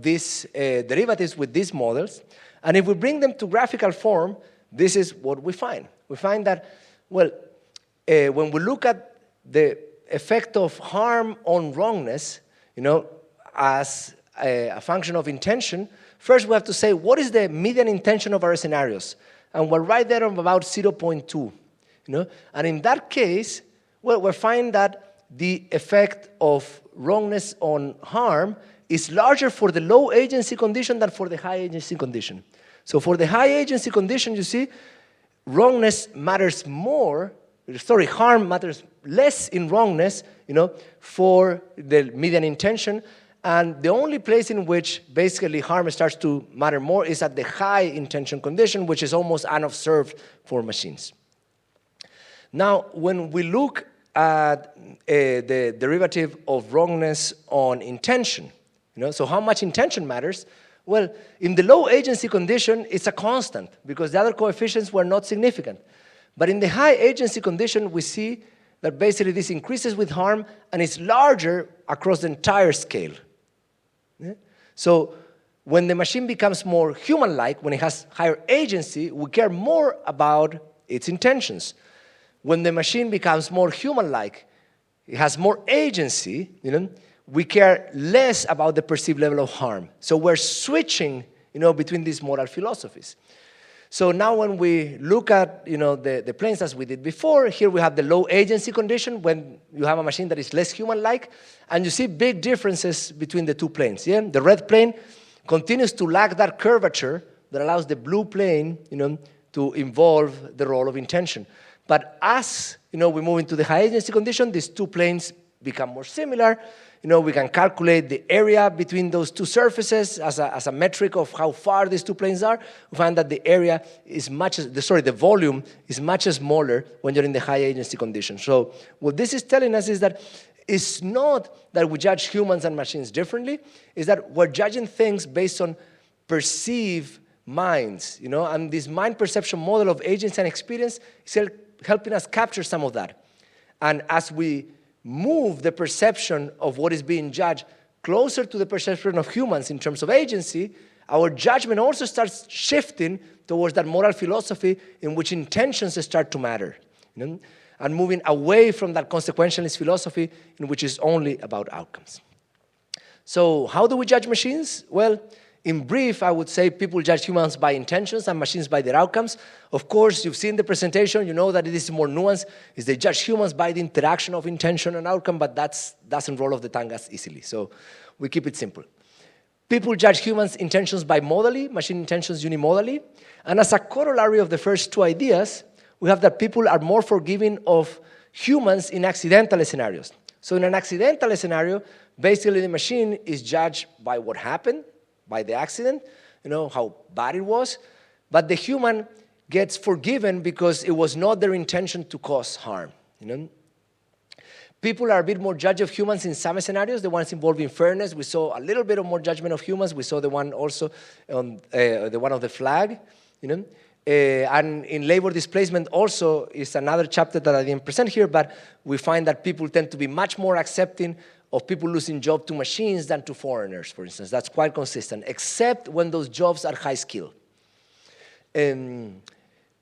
these derivatives with these models, and if we bring them to graphical form, this is what we find. We find that, well, when we look at the effect of harm on wrongness, as a function of intention, first we have to say what is the median intention of our scenarios, and we're right there on about 0.2. And in that case, well, we find that the effect of wrongness on harm is larger for the low agency condition than for the high agency condition. So for the high agency condition, you see, wrongness matters more, harm matters less in wrongness, for the median intention, and the only place in which basically harm starts to matter more is at the high intention condition, which is almost unobserved for machines. Now, when we look at the derivative of wrongness on intention, so how much intention matters? Well, in the low agency condition, it's a constant because the other coefficients were not significant. But in the high agency condition, we see that basically this increases with harm and is larger across the entire scale. Yeah? So when the machine becomes more human-like, when it has higher agency, we care more about its intentions. When the machine becomes more human-like, it has more agency, we care less about the perceived level of harm. So we're switching, between these moral philosophies. So now when we look at, the planes as we did before, here we have the low agency condition when you have a machine that is less human-like, and you see big differences between the two planes. Yeah? The red plane continues to lack that curvature that allows the blue plane, to involve the role of intention. But as we move into the high agency condition, these two planes become more similar. We can calculate the area between those two surfaces as a metric of how far these two planes are. We find that the area is the volume is much smaller when you're in the high agency condition. So what this is telling us is that it's not that we judge humans and machines differently, it's that we're judging things based on perceived minds, and this mind perception model of agency and experience is helping us capture some of that. And as we move the perception of what is being judged closer to the perception of humans in terms of agency, our judgment also starts shifting towards that moral philosophy in which intentions start to matter, and moving away from that consequentialist philosophy in which is only about outcomes. So how do we judge machines? Well, in brief, I would say people judge humans by intentions and machines by their outcomes. Of course, you've seen the presentation, you know that it is more nuanced, is they judge humans by the interaction of intention and outcome, but that doesn't roll off the tongue as easily. So we keep it simple. People judge humans' intentions bimodally, machine intentions unimodally. And as a corollary of the first two ideas, we have that people are more forgiving of humans in accidental scenarios. So in an accidental scenario, basically the machine is judged by what happened, by the accident, how bad it was, but the human gets forgiven because it was not their intention to cause harm. People are a bit more judge of humans in some scenarios, the ones involving fairness. We saw a little bit of more judgment of humans. We saw the one also on the one of the flag. And in labor displacement also is another chapter that I didn't present here, but we find that people tend to be much more accepting of people losing jobs to machines than to foreigners, for instance. That's quite consistent, except when those jobs are high skill.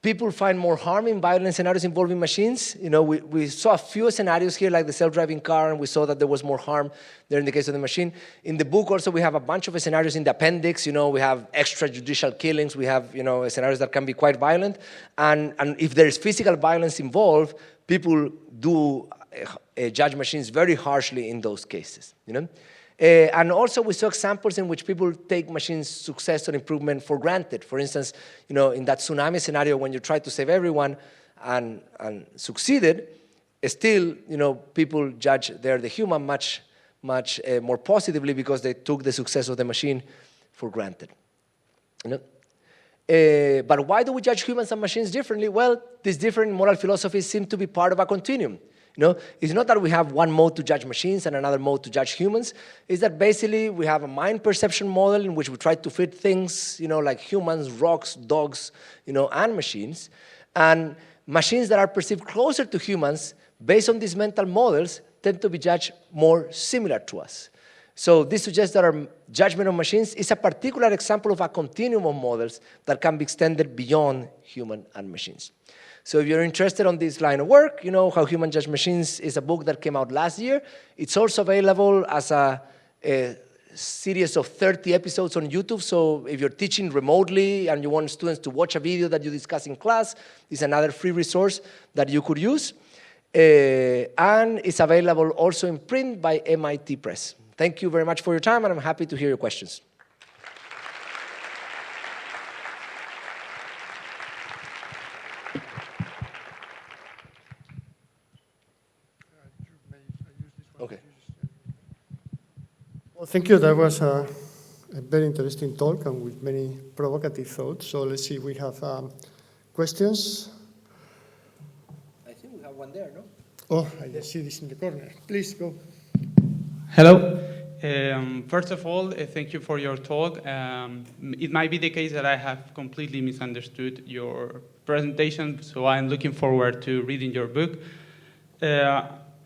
People find more harm in violent scenarios involving machines. We saw a few scenarios here, like the self-driving car, and we saw that there was more harm there in the case of the machine. In the book also, we have a bunch of scenarios in the appendix. We have extrajudicial killings. We have, scenarios that can be quite violent. And if there is physical violence involved, people do judge machines very harshly in those cases. And also we saw examples in which people take machines' success or improvement for granted. For instance, in that tsunami scenario when you try to save everyone and succeeded, still, people judge the human much more positively because they took the success of the machine for granted. But why do we judge humans and machines differently? Well, these different moral philosophies seem to be part of a continuum. It's not that we have one mode to judge machines and another mode to judge humans. It's that basically we have a mind perception model in which we try to fit things, like humans, rocks, dogs, and machines. And machines that are perceived closer to humans, based on these mental models, tend to be judged more similar to us. So this suggests that our judgment of machines is a particular example of a continuum of models that can be extended beyond human and machines. So if you're interested on this line of work, How Humans Judge Machines is a book that came out last year. It's also available as a series of 30 episodes on YouTube. So if you're teaching remotely and you want students to watch a video that you discuss in class, it's another free resource that you could use. And it's available also in print by MIT Press. Thank you very much for your time, and I'm happy to hear your questions. Okay. Well, thank you. That was a very interesting talk and with many provocative thoughts. So let's see, we have questions. I think we have one there, no? Oh, I see this in the corner. Please go. Hello. First of all, thank you for your talk. It might be the case that I have completely misunderstood your presentation, so I'm looking forward to reading your book.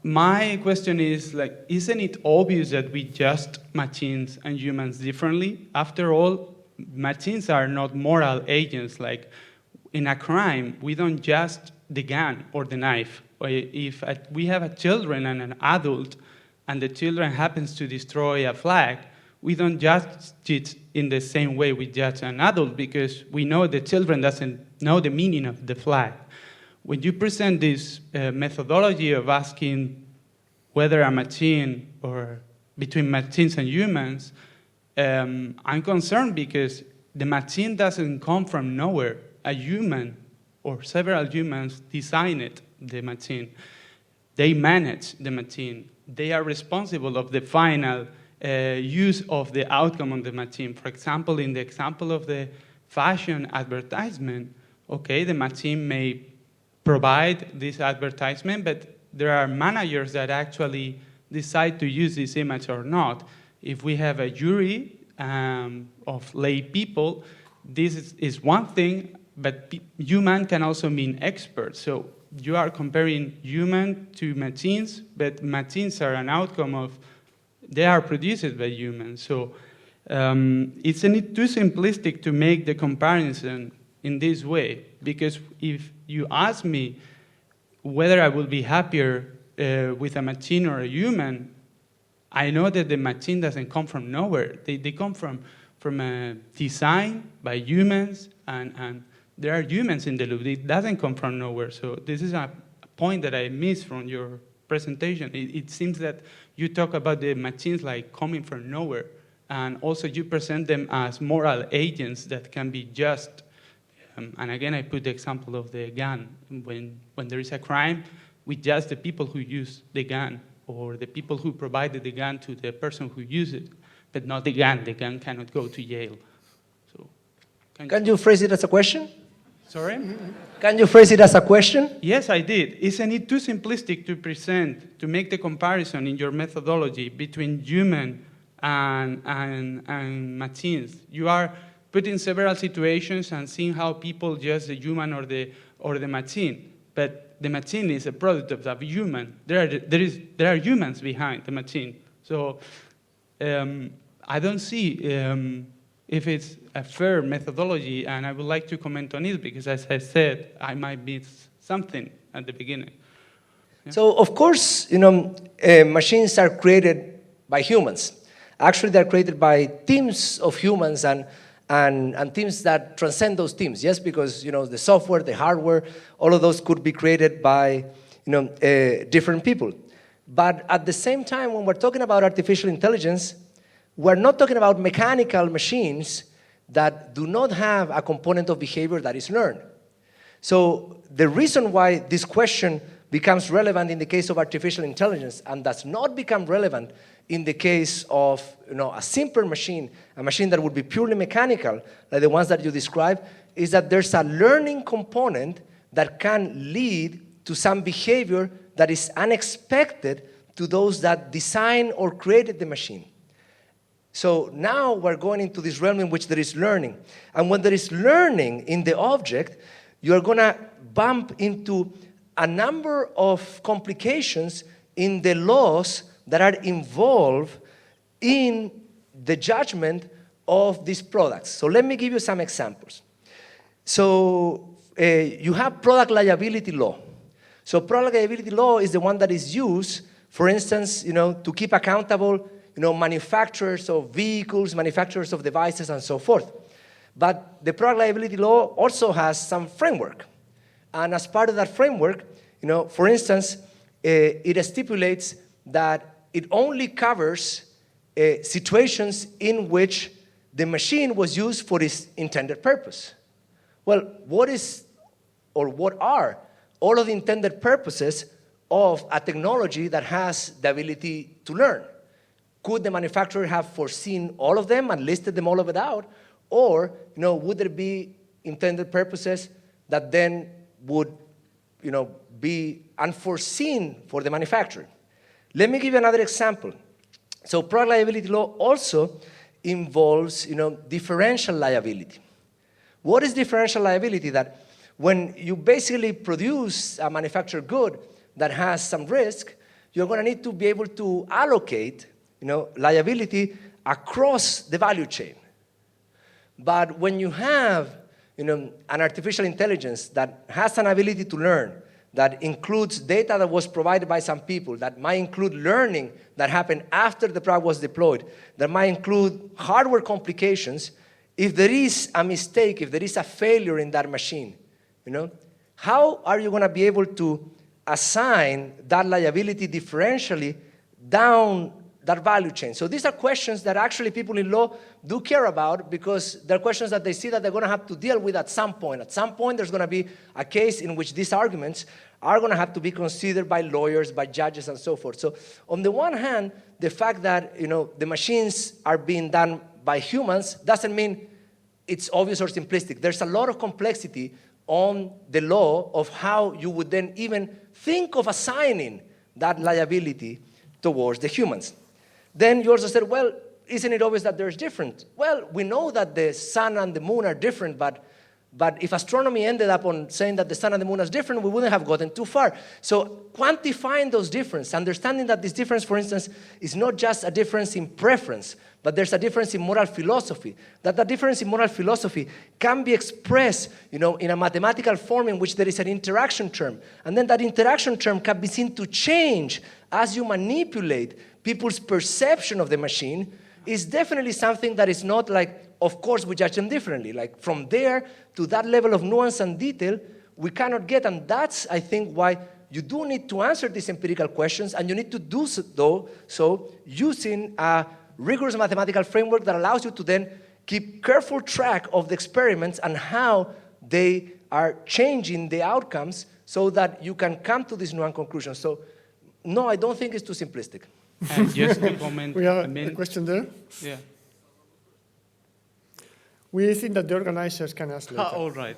My question is, isn't it obvious that we judge machines and humans differently? After all, machines are not moral agents. Like in a crime, we don't judge the gun or the knife. If we have a children and an adult, and the children happens to destroy a flag, we don't judge it in the same way we judge an adult because we know the children doesn't know the meaning of the flag. When you present this methodology of asking whether a machine or between machines and humans, I'm concerned because the machine doesn't come from nowhere. A human or several humans designed the machine. They manage the machine. they are responsible of the final use of the outcome on the machine. For example, in the example of the fashion advertisement, okay, the machine may provide this advertisement, but there are managers that actually decide to use this image or not. If we have a jury of lay people, this is one thing, but human can also mean expert. So you are comparing human to machines, but machines are an outcome of, they are produced by humans. So it's too simplistic to make the comparison in this way, because if you ask me whether I will be happier with a machine or a human, I know that the machine doesn't come from nowhere. They come from a design by humans, and there are humans in the loop. It doesn't come from nowhere. So this is a point that I missed from your presentation. It seems that you talk about the machines like coming from nowhere, and also you present them as moral agents that can be just. And again, I put the example of the gun. When there is a crime, we judge the people who use the gun, or the people who provided the gun to the person who used it, but not the gun. The gun cannot go to jail. So, can you phrase it as a question? Sorry? Can you phrase it as a question? Yes, I did. Isn't it too simplistic to present, to make the comparison in your methodology between human and machines? You are put in several situations and seeing how people judge the human or the machine. But the machine is a product of the human. There are humans behind the machine. So I don't see if it's a fair methodology, and I would like to comment on it because, as I said, I might miss something at the beginning. Yeah. So, of course, machines are created by humans. Actually, they're created by teams of humans and teams that transcend those teams, yes, because the software, the hardware, all of those could be created by different people. But at the same time, when we're talking about artificial intelligence, we're not talking about mechanical machines that do not have a component of behavior that is learned. So the reason why this question becomes relevant in the case of artificial intelligence and does not become relevant in the case of a simple machine, a machine that would be purely mechanical, like the ones that you described, is that there's a learning component that can lead to some behavior that is unexpected to those that designed or created the machine. So now we're going into this realm in which there is learning. And when there is learning in the object, you're going to bump into a number of complications in the laws that are involved in the judgment of these products. So let me give you some examples. So you have product liability law. So product liability law is the one that is used, for instance, to keep accountable manufacturers of vehicles, manufacturers of devices, and so forth. But the product liability law also has some framework. And as part of that framework, for instance, it stipulates that it only covers situations in which the machine was used for its intended purpose. Well, what are all of the intended purposes of a technology that has the ability to learn? Could the manufacturer have foreseen all of them and listed them all of it out? Or, would there be intended purposes that then would, be unforeseen for the manufacturer? Let me give you another example. So product liability law also involves, differential liability. What is differential liability? That when you basically produce a manufactured good that has some risk, you're going to need to be able to allocate liability across the value chain. But when you have, an artificial intelligence that has an ability to learn, that includes data that was provided by some people, that might include learning that happened after the product was deployed, that might include hardware complications, if there is a mistake, if there is a failure in that machine, how are you going to be able to assign that liability differentially down that value chain. So these are questions that actually people in law do care about, because they're questions that they see that they're going to have to deal with at some point. At some point, there's going to be a case in which these arguments are going to have to be considered by lawyers, by judges, and so forth. So on the one hand, the fact that the machines are being done by humans doesn't mean it's obvious or simplistic. There's a lot of complexity on the law of how you would then even think of assigning that liability towards the humans. Then you also said, well, isn't it obvious that there's different? Well, we know that the sun and the moon are different, but if astronomy ended up on saying that the sun and the moon are different, we wouldn't have gotten too far. So quantifying those differences, understanding that this difference, for instance, is not just a difference in preference, but there's a difference in moral philosophy, that difference in moral philosophy can be expressed in a mathematical form in which there is an interaction term. And then that interaction term can be seen to change as you manipulate people's perception of the machine, is definitely something that is not like, of course, we judge them differently. Like from there to that level of nuance and detail, we cannot get. And that's, I think, why you do need to answer these empirical questions, and you need to do so using a rigorous mathematical framework that allows you to then keep careful track of the experiments and how they are changing the outcomes so that you can come to these nuanced conclusions. So, no, I don't think it's too simplistic. And just to comment, we have a question there. Yeah. We think that the organizers can ask later. Oh, right.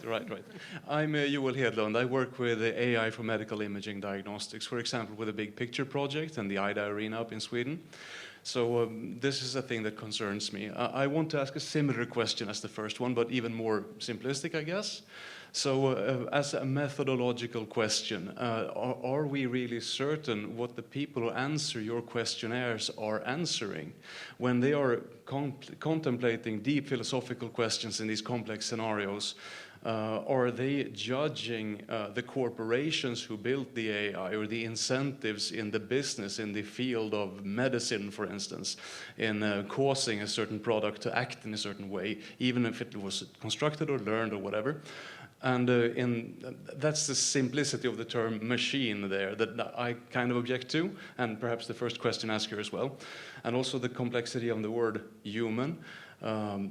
I'm Joel Hedlund. I work with AI for medical imaging diagnostics, for example, with a big picture project and the IDA arena up in Sweden. So this is a thing that concerns me. I want to ask a similar question as the first one, but even more simplistic, I guess. So as a methodological question, are we really certain what the people who answer your questionnaires are answering when they are contemplating deep philosophical questions in these complex scenarios? Are they judging the corporations who built the AI or the incentives in the business, in the field of medicine, for instance, in causing a certain product to act in a certain way, even if it was constructed or learned or whatever? And that's the simplicity of the term machine there that I kind of object to, and perhaps the first question asker as well. And also the complexity of the word human.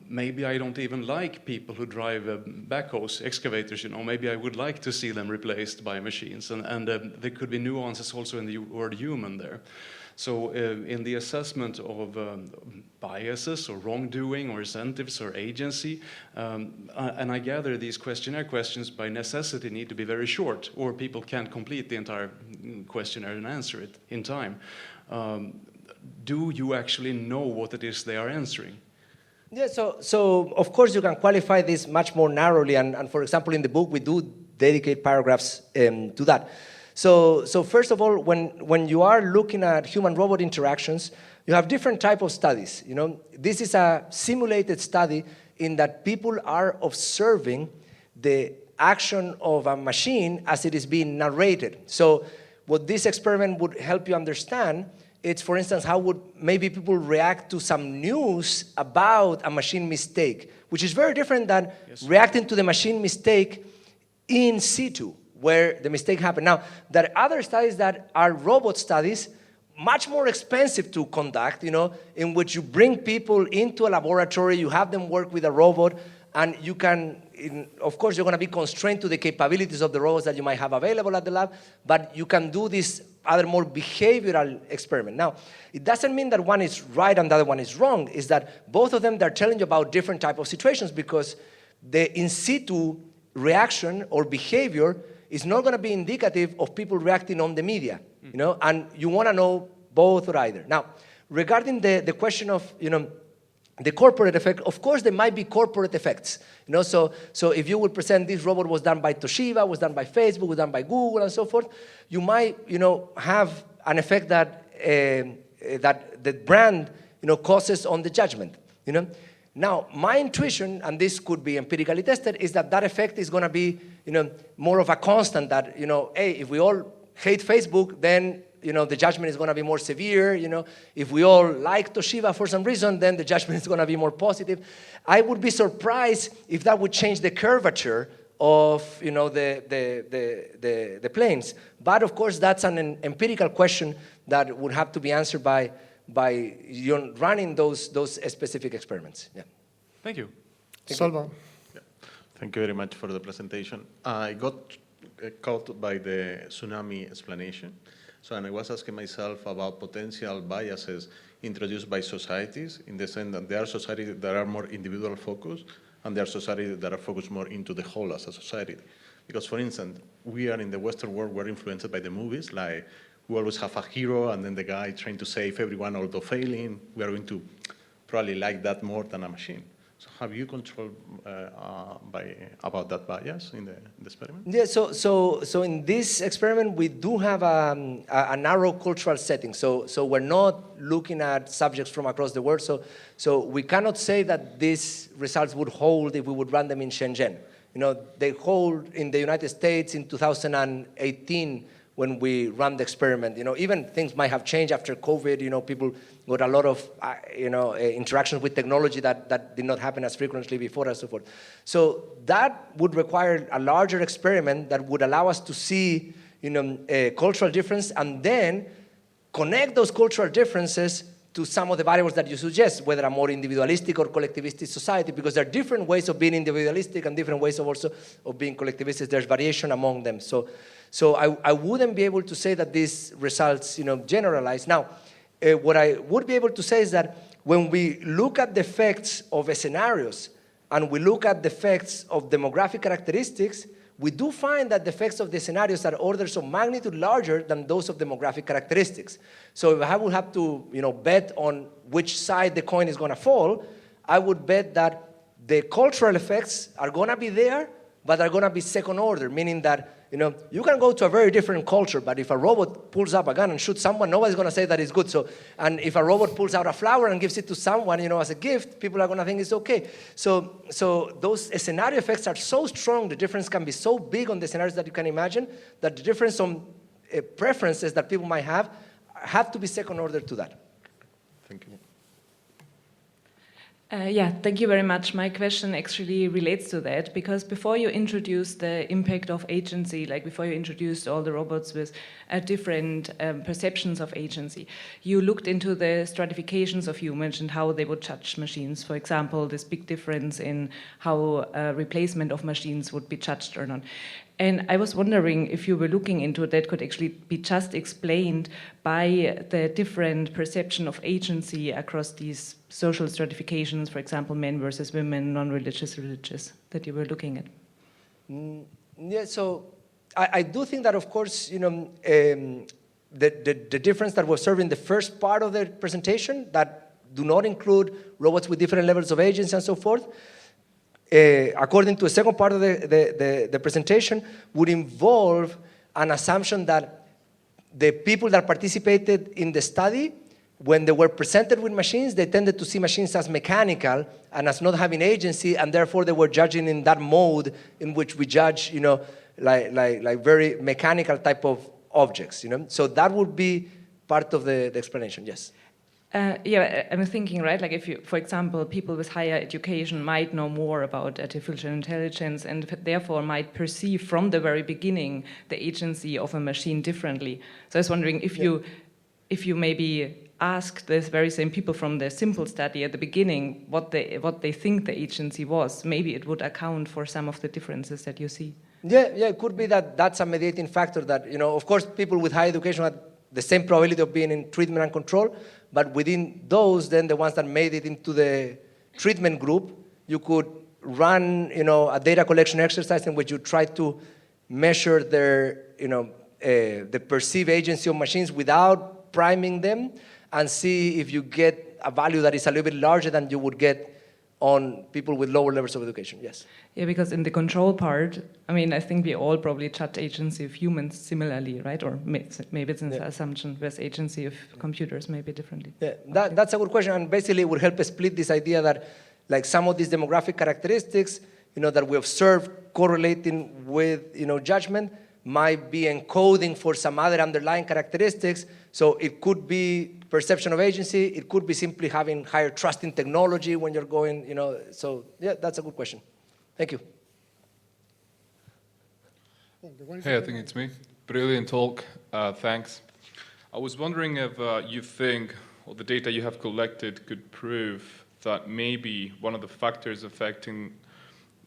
Maybe I don't even like people who drive backhoes, excavators, maybe I would like to see them replaced by machines. And there could be nuances also in the word human there. So in the assessment of biases or wrongdoing or incentives or agency, and I gather these questionnaire questions by necessity need to be very short, or people can't complete the entire questionnaire and answer it in time. Do you actually know what it is they are answering? Yeah, so of course you can qualify this much more narrowly, and for example in the book we do dedicate paragraphs to that. So first of all, when you are looking at human-robot interactions, you have different types of studies. This is a simulated study in that people are observing the action of a machine as it is being narrated. So what this experiment would help you understand, it's, for instance, how would maybe people react to some news about a machine mistake, which is very different than reacting to the machine mistake in situ, where the mistake happened. Now, there are other studies that are robot studies, much more expensive to conduct, in which you bring people into a laboratory, you have them work with a robot, and you can, of course, you're going to be constrained to the capabilities of the robots that you might have available at the lab, but you can do this other more behavioral experiment. Now, it doesn't mean that one is right and the other one is wrong. It's that both of them, they're telling you about different types of situations, because the in situ reaction or behavior is not going to be indicative of people reacting on the media, and you want to know both or either. Now, regarding the question of, the corporate effect, of course there might be corporate effects. So if you would present this robot was done by Toshiba, was done by Facebook, was done by Google, and so forth, you might, have an effect that that the brand, causes on the judgment. Now, my intuition, and this could be empirically tested, is that that effect is going to be, more of a constant. That, hey, if we all hate Facebook, then the judgment is going to be more severe. If we all like Toshiba for some reason, then the judgment is going to be more positive. I would be surprised if that would change the curvature of the planes. But of course, that's an empirical question that would have to be answered by by running those specific experiments. Yeah. Thank you. Salva. Thank you very much for the presentation. I got caught by the tsunami explanation. So, and I was asking myself about potential biases introduced by societies, in the sense that there are societies that are more individual focused, and there are societies that are focused more into the whole as a society. Because, for instance, we are in the Western world, we're influenced by the movies, like we always have a hero, and then the guy trying to save everyone, although failing. We are going to probably like that more than a machine. So have you controlled about that bias in the experiment? Yeah, so in this experiment, we do have a narrow cultural setting. So we're not looking at subjects from across the world. So we cannot say that these results would hold if we would run them in Shenzhen. They hold in the United States in 2018 when we ran the experiment. Even things might have changed after COVID. People got a lot of, interactions with technology that did not happen as frequently before and so forth. So that would require a larger experiment that would allow us to see, a cultural difference and then connect those cultural differences to some of the variables that you suggest, whether a more individualistic or collectivistic society, because there are different ways of being individualistic and different ways of being collectivistic. There's variation among them. So I wouldn't be able to say that these results, generalize. Now, what I would be able to say is that when we look at the effects of scenarios and we look at the effects of demographic characteristics, we do find that the effects of the scenarios are orders of magnitude larger than those of demographic characteristics. So if I would have to, bet on which side the coin is going to fall, I would bet that the cultural effects are going to be there, but are going to be second order, meaning that you can go to a very different culture, but if a robot pulls up a gun and shoots someone, nobody's going to say that it's good. And if a robot pulls out a flower and gives it to someone, as a gift, people are going to think it's okay. So those scenario effects are so strong, the difference can be so big on the scenarios that you can imagine, that the difference on preferences that people might have to be second order to that. Thank you. Thank you very much. My question actually relates to that, because before you introduced the impact of agency, like before you introduced all the robots with different perceptions of agency, you looked into the stratifications of humans and how they would judge machines. For example, this big difference in how replacement of machines would be judged or not. And I was wondering if you were looking into that could actually be just explained by the different perception of agency across these social stratifications, for example, men versus women, non-religious, religious, that you were looking at. Yeah, so I do think that, of course, the difference that was observed in the first part of the presentation that do not include robots with different levels of agency and so forth, according to the second part of the presentation, would involve an assumption that the people that participated in the study, when they were presented with machines, they tended to see machines as mechanical and as not having agency, and therefore they were judging in that mode in which we judge, like very mechanical type of objects, So that would be part of the explanation, yes. I'm thinking, right, like if you, for example, people with higher education might know more about artificial intelligence and therefore might perceive from the very beginning the agency of a machine differently. So I was wondering if you maybe ask these very same people from the simple study at the beginning what they think the agency was, maybe it would account for some of the differences that you see. Yeah, it could be that that's a mediating factor that, of course, people with high education had the same probability of being in treatment and control, but within those, then the ones that made it into the treatment group, you could run, a data collection exercise in which you try to measure their, the perceived agency of machines without priming them and see if you get a value that is a little bit larger than you would get on people with lower levels of education, yes. Yeah, because in the control part, I think we all probably judge agency of humans similarly, right? Or maybe it's an assumption, whereas agency of computers maybe differently. Yeah, that's a good question, and basically it would help split this idea that like some of these demographic characteristics, that we observe correlating with, judgment might be encoding for some other underlying characteristics. So it could be perception of agency, it could be simply having higher trust in technology when you're going, so yeah, that's a good question. Thank you. Hey, I think it's me. Brilliant talk, thanks. I was wondering if you think or the data you have collected could prove that maybe one of the factors affecting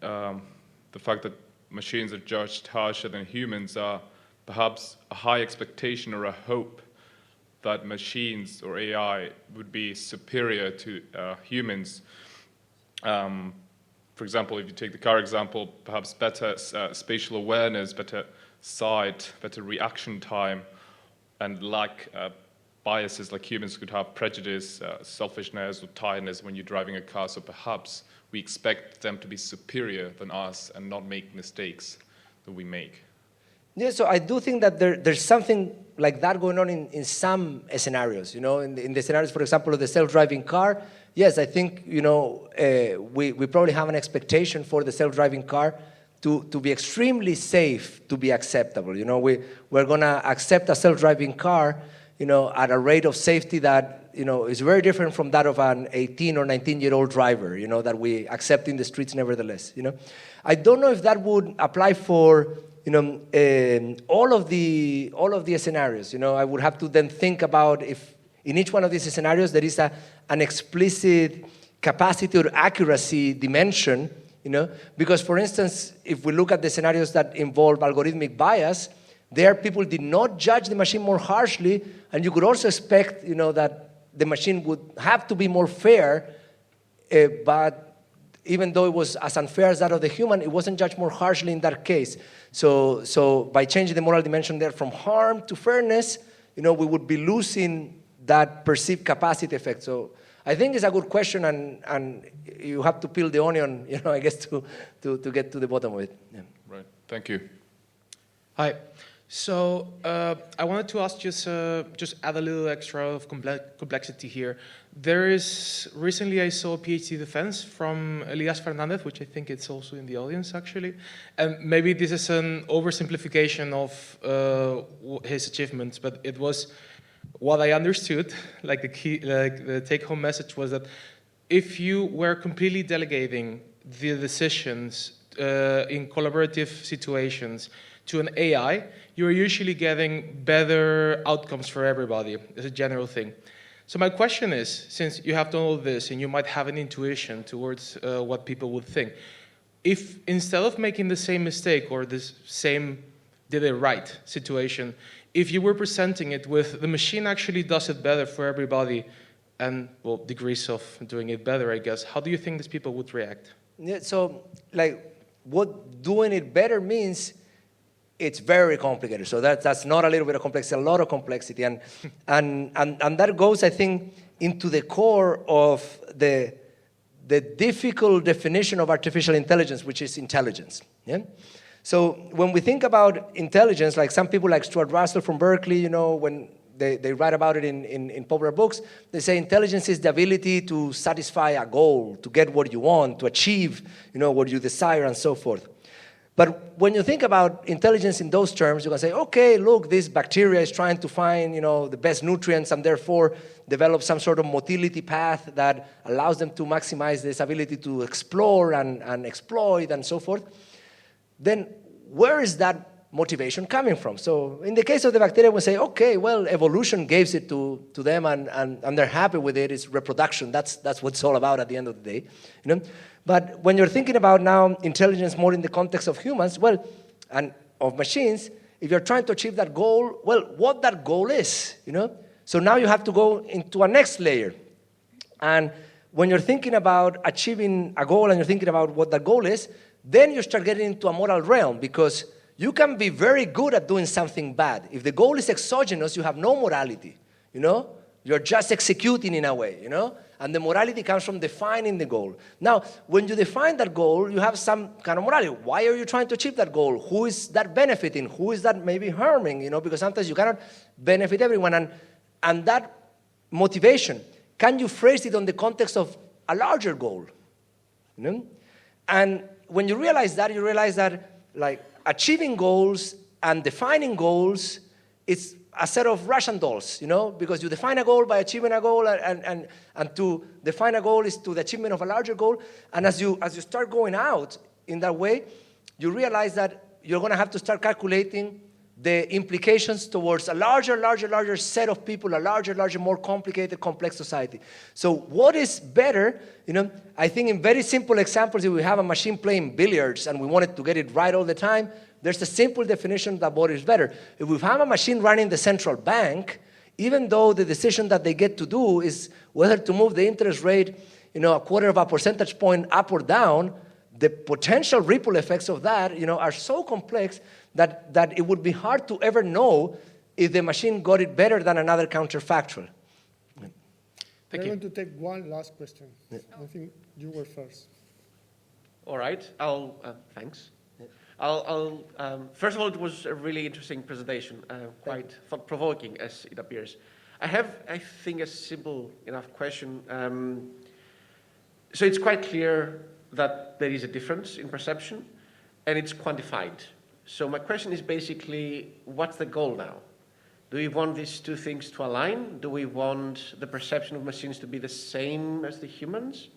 the fact that machines are judged harsher than humans are perhaps a high expectation or a hope that machines or AI would be superior to humans. For example, if you take the car example, perhaps better spatial awareness, better sight, better reaction time, and lack biases like humans could have prejudice, selfishness, or tiredness when you're driving a car. So perhaps we expect them to be superior than us and not make mistakes that we make. Yeah, so I do think that there's something like that going on in some scenarios. In the scenarios, for example, of the self-driving car. Yes, I think we probably have an expectation for the self-driving car to be extremely safe, to be acceptable. We're going to accept a self-driving car, at a rate of safety that is very different from that of an 18 or 19-year-old driver. That we accept in the streets, nevertheless. I don't know if that would apply for all of the scenarios. I would have to then think about if in each one of these scenarios there is an explicit capacity or accuracy dimension. Because, for instance, if we look at the scenarios that involve algorithmic bias, there people did not judge the machine more harshly, and you could also expect, that the machine would have to be more fair, but even though it was as unfair as that of the human, it wasn't judged more harshly in that case. So by changing the moral dimension there from harm to fairness, we would be losing that perceived capacity effect. So I think it's a good question, and you have to peel the onion, I guess, to get to the bottom of it. Yeah. Right. Thank you. Hi. So I wanted to ask just add a little extra of complexity here. Recently I saw a PhD defense from Elias Fernandez, which I think it's also in the audience actually. And maybe this is an oversimplification of his achievements, but it was what I understood, like the take-home message was that if you were completely delegating the decisions in collaborative situations to an AI, you're usually getting better outcomes for everybody. It's a general thing. So my question is, since you have done all this and you might have an intuition towards what people would think, if instead of making the same mistake or this same did it right situation, if you were presenting it with the machine actually does it better for everybody and, well, degrees of doing it better, I guess, how do you think these people would react? Yeah, so, what doing it better means, it's very complicated. So that's not a little bit of complexity, a lot of complexity. And that goes, I think, into the core of the difficult definition of artificial intelligence, which is intelligence. Yeah? So when we think about intelligence, like some people like Stuart Russell from Berkeley, when they write about it in popular books, they say intelligence is the ability to satisfy a goal, to get what you want, to achieve what you desire, and so forth. But when you think about intelligence in those terms, you can say, okay, look, this bacteria is trying to find, the best nutrients and therefore develop some sort of motility path that allows them to maximize this ability to explore and exploit and so forth. Then where is that motivation coming from? So in the case of the bacteria, we say, okay, well, evolution gives it to them and they're happy with it. It's reproduction. That's what it's all about at the end of the day. But when you're thinking about now intelligence more in the context of humans, well, and of machines, if you're trying to achieve that goal, well, what that goal is, So now you have to go into a next layer. And when you're thinking about achieving a goal and you're thinking about what that goal is, then you start getting into a moral realm because you can be very good at doing something bad. If the goal is exogenous, you have no morality, You're just executing in a way, And the morality comes from defining the goal. Now, when you define that goal, you have some kind of morality. Why are you trying to achieve that goal? Who is that benefiting? Who is that maybe harming? Because sometimes you cannot benefit everyone. And that motivation, can you phrase it on the context of a larger goal? And when you realize that, achieving goals and defining goals, it's a set of Russian dolls, because you define a goal by achieving a goal, and to define a goal is to the achievement of a larger goal. And as you start going out in that way, you realize that you're going to have to start calculating the implications towards a larger set of people, a larger, more complicated, complex society. So what is better, I think in very simple examples, if we have a machine playing billiards and we wanted to get it right all the time, there's a simple definition that what is better. If we have a machine running the central bank, even though the decision that they get to do is whether to move the interest rate, a quarter of a percentage point up or down, the potential ripple effects of that, are so complex that it would be hard to ever know if the machine got it better than another counterfactual. We're going to take one last question. Yeah. I think you were first. All right. Thanks. First of all, it was a really interesting presentation, quite thought-provoking, as it appears. I have, I think, a simple enough question. So it's quite clear that there is a difference in perception, and it's quantified. So my question is basically, what's the goal now? Do we want these two things to align? Do we want the perception of machines to be the same as the humans?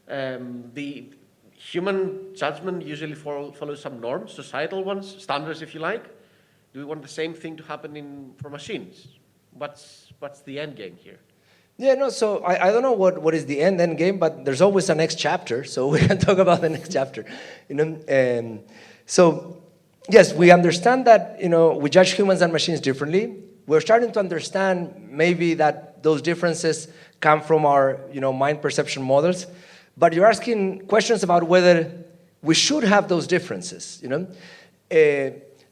The human judgment usually follows some norms, societal ones, standards if you like. Do we want the same thing to happen for machines? What's the end game here? Yeah, no, so I don't know what is the end game, but there's always a next chapter, so we can talk about the next chapter. So yes, we understand that we judge humans and machines differently. We're starting to understand maybe that those differences come from our mind perception models. But you're asking questions about whether we should have those differences,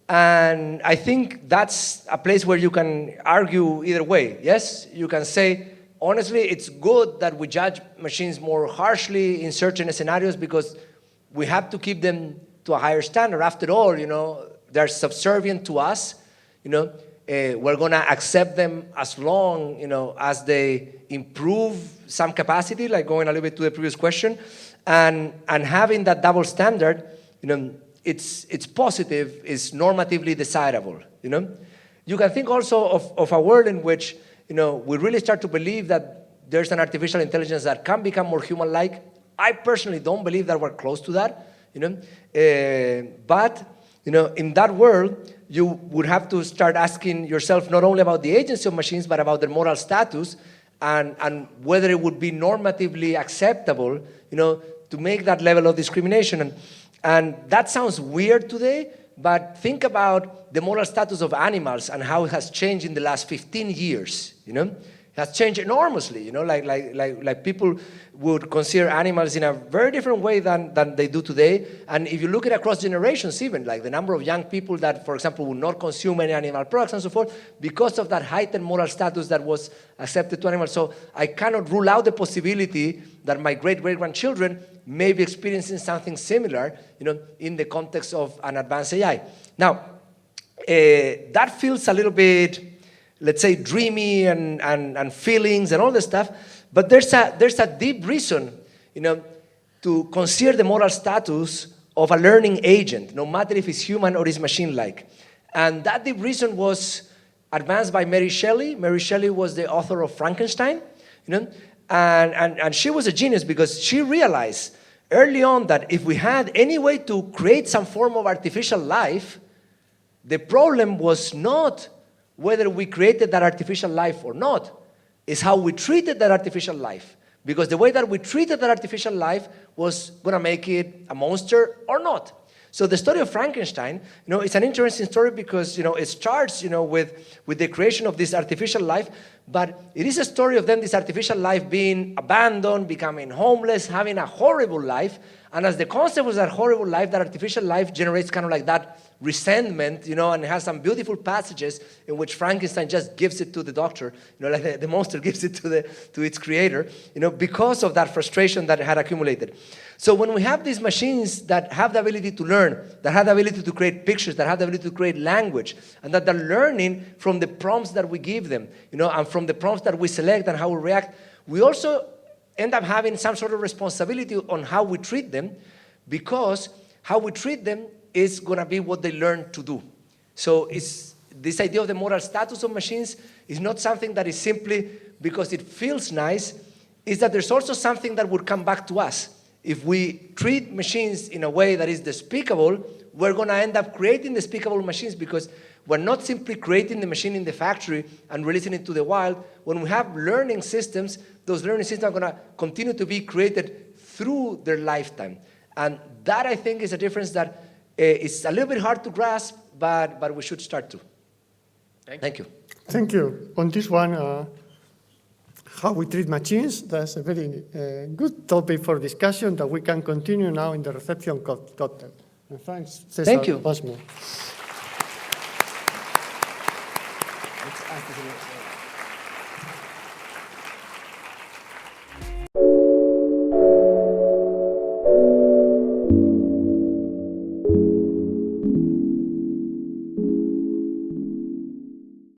and I think that's a place where you can argue either way. Yes, you can say, honestly, it's good that we judge machines more harshly in certain scenarios because we have to keep them to a higher standard. After all, they're subservient to us. We're going to accept them as long, as they improve some capacity, like going a little bit to the previous question, and having that double standard, it's positive, it's normatively desirable. You can think also of a world in which we really start to believe that there's an artificial intelligence that can become more human-like. I personally don't believe that we're close to that. But in that world, you would have to start asking yourself not only about the agency of machines, but about their moral status and whether it would be normatively acceptable, to make that level of discrimination. And that sounds weird today, but think about the moral status of animals and how it has changed in the last 15 years, It has changed enormously, like people would consider animals in a very different way than they do today. And if you look at across generations even, like the number of young people that, for example, will not consume any animal products and so forth, because of that heightened moral status that was accepted to animals. So I cannot rule out the possibility that my great-great-grandchildren may be experiencing something similar, in the context of an advanced AI. Now, that feels a little bit, let's say, dreamy and feelings and all this stuff, but there's a deep reason, to consider the moral status of a learning agent, no matter if it's human or it's machine-like. And that deep reason was advanced by Mary Shelley. Mary Shelley was the author of Frankenstein, and she was a genius because she realized early on that if we had any way to create some form of artificial life, the problem was not whether we created that artificial life or not, is how we treated that artificial life. Because the way that we treated that artificial life was going to make it a monster or not. So the story of Frankenstein, it's an interesting story because, it starts, with the creation of this artificial life, but it is a story of then this artificial life being abandoned, becoming homeless, having a horrible life. And as the concept of that horrible life, that artificial life generates kind of like that resentment, and it has some beautiful passages in which Frankenstein just gives it to the doctor, like the monster gives it to its creator, because of that frustration that it had accumulated. So when we have these machines that have the ability to learn, that have the ability to create pictures, that have the ability to create language, and that they're learning from the prompts that we give them, and from the prompts that we select and how we react, we also end up having some sort of responsibility on how we treat them, because how we treat them is going to be what they learn to do. So it's this idea of the moral status of machines is not something that is simply because it feels nice, is that there's also something that would come back to us. If we treat machines in a way that is despicable, we're going to end up creating despicable machines because we're not simply creating the machine in the factory and releasing it to the wild. When we have learning systems, those learning systems are going to continue to be created through their lifetime. And that, I think, is a difference that is a little bit hard to grasp, but we should start to. Thank you. Thank you. On this one, how we treat machines, that's a very good topic for discussion that we can continue now in the reception cocktail. And thanks, César. Thank you. Once more. Let's ask